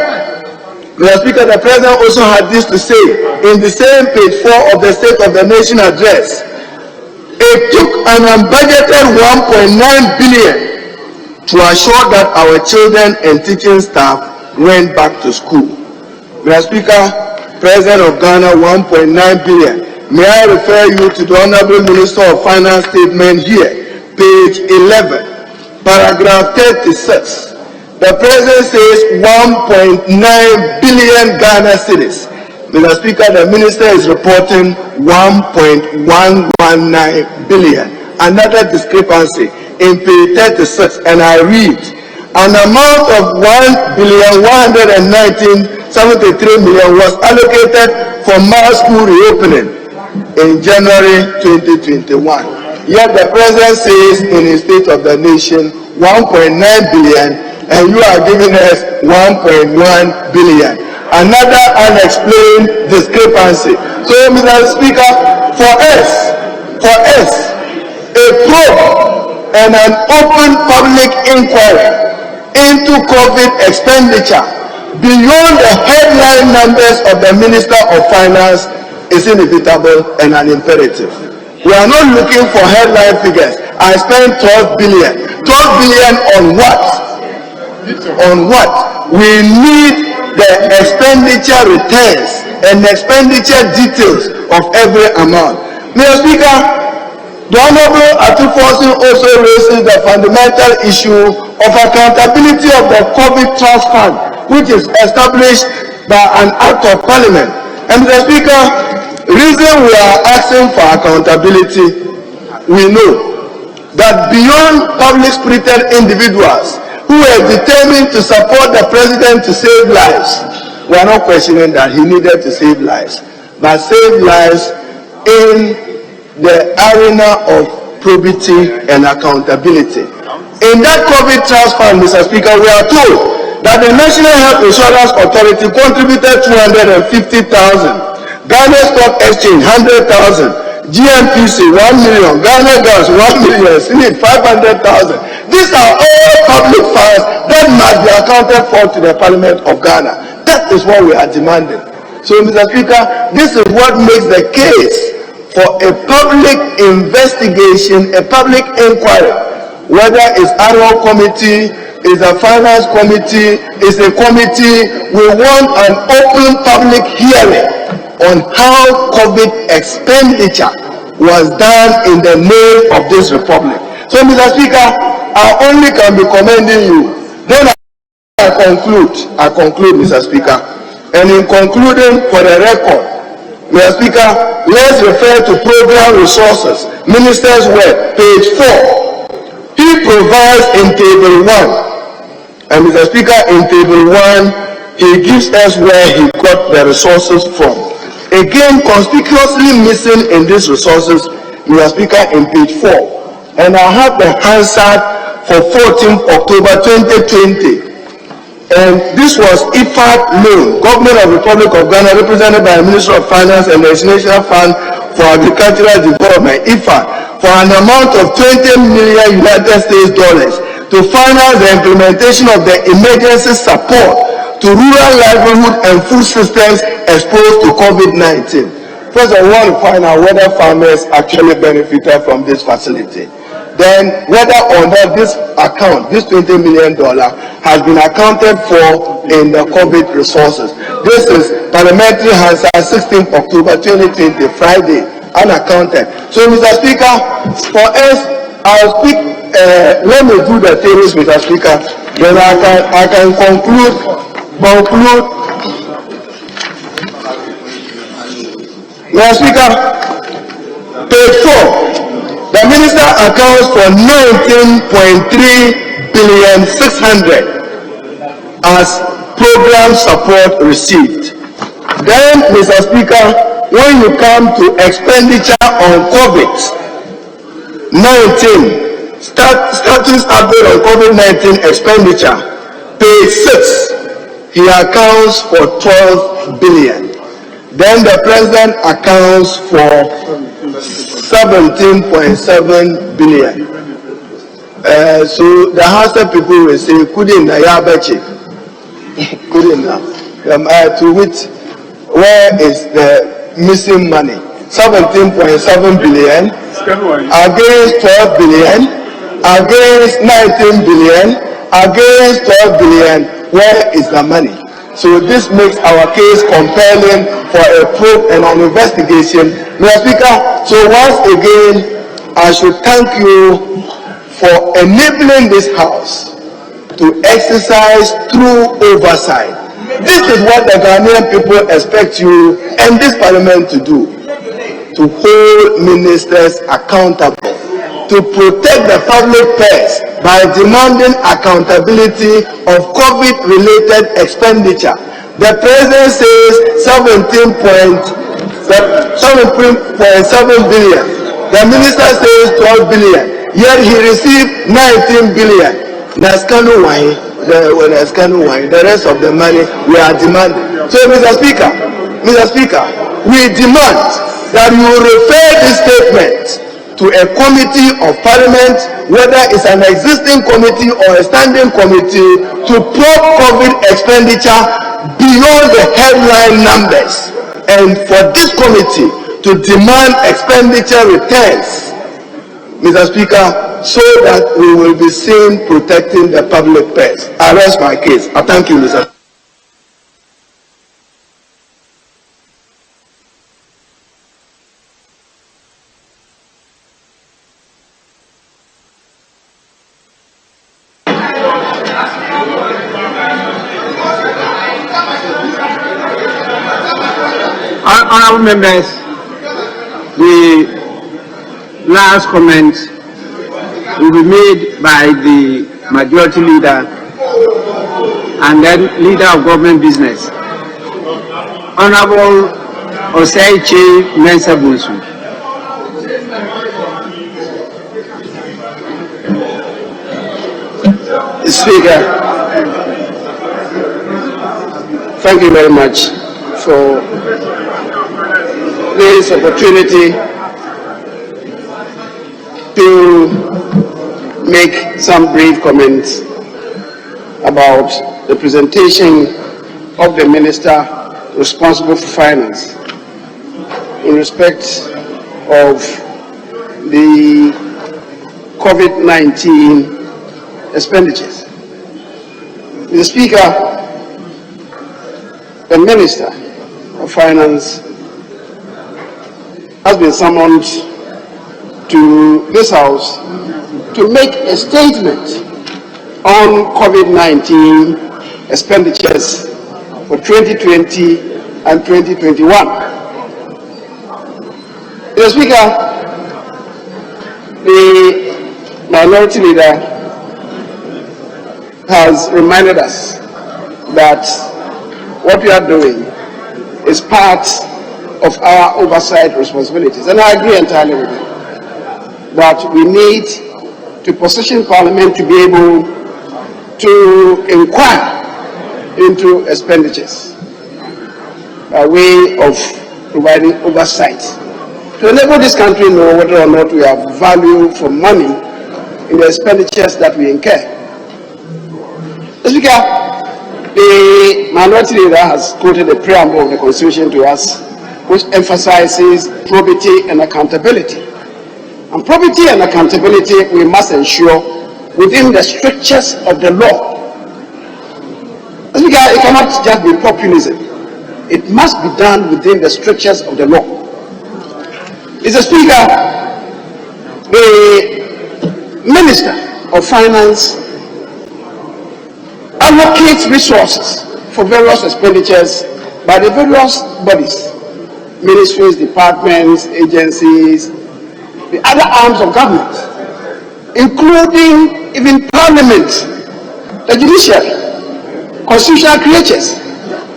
Mr. Speaker, the president also had this to say in the same page 4 of the State of the Nation address. It took an unbudgeted 1.9 billion to assure that our children and teaching staff went back to school. Mr. Speaker, President of Ghana, 1.9 billion. May I refer you to the Honorable Minister of Finance statement here, page 11, paragraph 36. The President says 1.9 billion Ghana cedis. Mr. Speaker, the Minister is reporting 1.119 billion. Another discrepancy in page 36, and I read, an amount of 1,119,73,000,000 was allocated for mass school reopening in January 2021. Yet the President says in his State of the Nation 1.9 billion, and you are giving us 1.1 billion. Another unexplained discrepancy. So, Mr. Speaker, for us, a probe and an open public inquiry into COVID expenditure beyond the headline numbers of the Minister of Finance is inevitable and an imperative. We are not looking for headline figures. I spent 12 billion. 12 billion on what? On what? We need the expenditure returns and expenditure details of every amount. Mr. Speaker, the Honorable Atta also raises the fundamental issue of accountability of the COVID Trust Fund, which is established by an Act of Parliament. And Mr. Speaker, reason we are asking for accountability, we know that beyond public-spirited individuals who were determined to support the president to save lives, we are not questioning that he needed to save lives, but save lives in the arena of probity and accountability. In that COVID Trust Fund, Mr. Speaker, we are told that the National Health Insurance Authority contributed 250,000, Ghana Stock Exchange 100,000, GMPC 1 million, Ghana Gas 1 million, Senate 500,000. These are all public funds that must be accounted for to the Parliament of Ghana. That is what we are demanding. So, Mr. Speaker, this is what makes the case for a public investigation, a public inquiry, whether it's annual committee, it's a finance committee, it's a committee. We want an open public hearing on how COVID expenditure was done in the name of this republic. So, Mr. Speaker, I only can be commending you. Then I conclude, Mr. Speaker. And in concluding, for the record, Mr. Speaker, let's refer to program resources. Minister's Word, page 4. He provides in table 1. And Mr. Speaker, in table 1, he gives us where he got the resources from. Again, conspicuously missing in these resources, Mr. Speaker, in page 4. And I have the Hansard for 14th October 2020. And this was IFAD loan, Government of the Republic of Ghana, represented by the Minister of Finance and the International Fund for Agricultural Development, IFAD, for an amount of $20 million to finance the implementation of the emergency support to rural livelihood and food systems exposed to COVID-19. First, I want to find out whether farmers actually benefited from this facility. Then, whether or not this account, this $20 million, has been accounted for in the COVID resources. This is Parliamentary Hansard, 16th October 2020, Friday, unaccounted. So, Mr. Speaker, for us, I'll speak, let me do the tables, Mr. Speaker, then I can conclude Mr. Speaker, page 4, the minister accounts for 19.3,600,000 as program support received. Then, Mr. Speaker, when you come to expenditure on COVID-19, status update on COVID-19 expenditure, page 6, he accounts for 12 billion. Then the president accounts for 17.7 billion. So the House of people will say, couldn't to which, where is the missing money? 17.7 billion against 12 billion, against 19 billion, against 12 billion. Where is the money? So this makes our case compelling for a probe and an investigation. Mr. Speaker, so once again, I should thank you for enabling this House to exercise true oversight. This is what the Ghanaian people expect you and this parliament to do, to hold ministers accountable, to protect the public purse by demanding accountability of COVID-related expenditure. The president says 17.7 billion. The minister says 12 billion. Yet he received 19 billion. The rest of the money we are demanding. So, Mr. Speaker, we demand that you refer this statement to a committee of parliament, whether it's an existing committee or a standing committee, to probe COVID expenditure beyond the headline numbers, and for this committee to demand expenditure returns, Mr. Speaker, so that we will be seen protecting the public purse. I rest my case. I thank you, Mr. Honourable members, the last comment will be made by the majority leader and then leader of government business, Honourable Oseiche Mensah-Bonsu. Speaker, thank you very much for this opportunity to make some brief comments about the presentation of the minister responsible for finance in respect of the COVID-19 expenditures. Mr. Speaker, the Minister of Finance has been summoned to this House to make a statement on COVID-19 expenditures for 2020 and 2021. Mr. Speaker, the minority leader has reminded us that what we are doing is part of our oversight responsibilities, and I agree entirely with him that we need to position Parliament to be able to inquire into expenditures by way of providing oversight to enable this country to know whether or not we have value for money in the expenditures that we incur. Mr. Speaker, the minority leader has quoted the preamble of the Constitution to us, which emphasizes probity and accountability. And probity and accountability we must ensure within the strictures of the law. Mr. Speaker, it cannot just be populism. It must be done within the strictures of the law. Mr. Speaker, the Minister of Finance allocates resources for various expenditures by the various bodies. ministries, departments, agencies, the other arms of government, including even Parliament, the judiciary, constitutional creatures.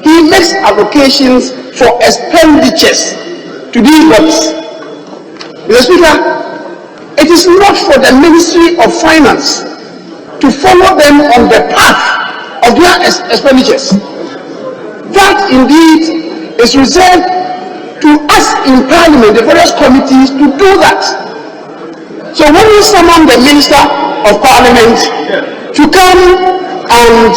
He makes allocations for expenditures to these bodies. Mr. Speaker, it is not for the Ministry of Finance to follow them on the path of their expenditures. That indeed is reserved to us in Parliament, the various committees, to do that. So when we summon the Minister of Parliament to come and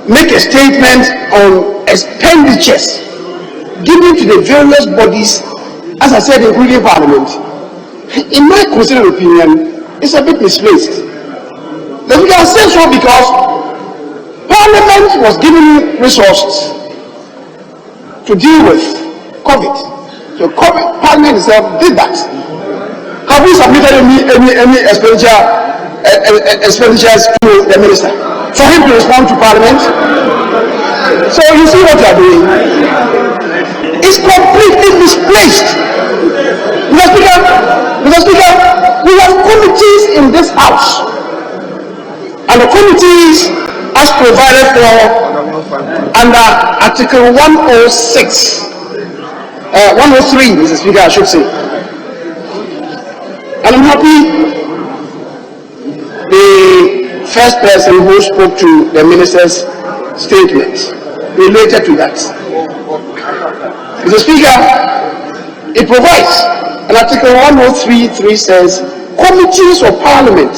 make a statement on expenditures given to the various bodies, as I said, including Parliament, in my considered opinion, it's a bit misplaced. Let me say so because Parliament was given resources to deal with COVID. So Parliament itself did that. Have we submitted any expenditures to the Minister for him to respond to Parliament? So you see what you are doing. It's completely misplaced. Mr. Speaker, we have committees in this House, and the committees, as provided for under Article 103, Mr. Speaker, I should say. And I'm happy the first person who spoke to the Minister's statement related to that. Mr. Speaker, it provides, and Article 103.3 says, committees of Parliament,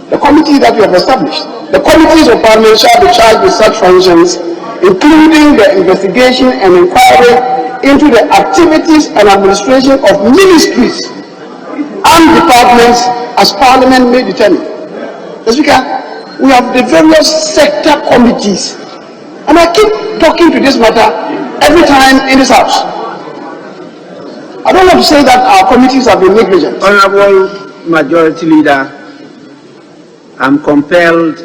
the committee that we have established, the committees of Parliament shall be charged with such functions, including the investigation and inquiry into the activities and administration of ministries and departments as Parliament may determine. Mr. Speaker, we have the various sector committees, and I keep talking to this matter every time in this House. I don't want to say that our committees have been negligent. Honorable Majority Leader, I'm compelled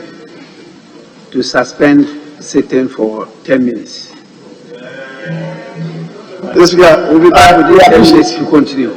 to suspend sitting for 10 minutes. Mr. Speaker, we'll be back with you if you continue.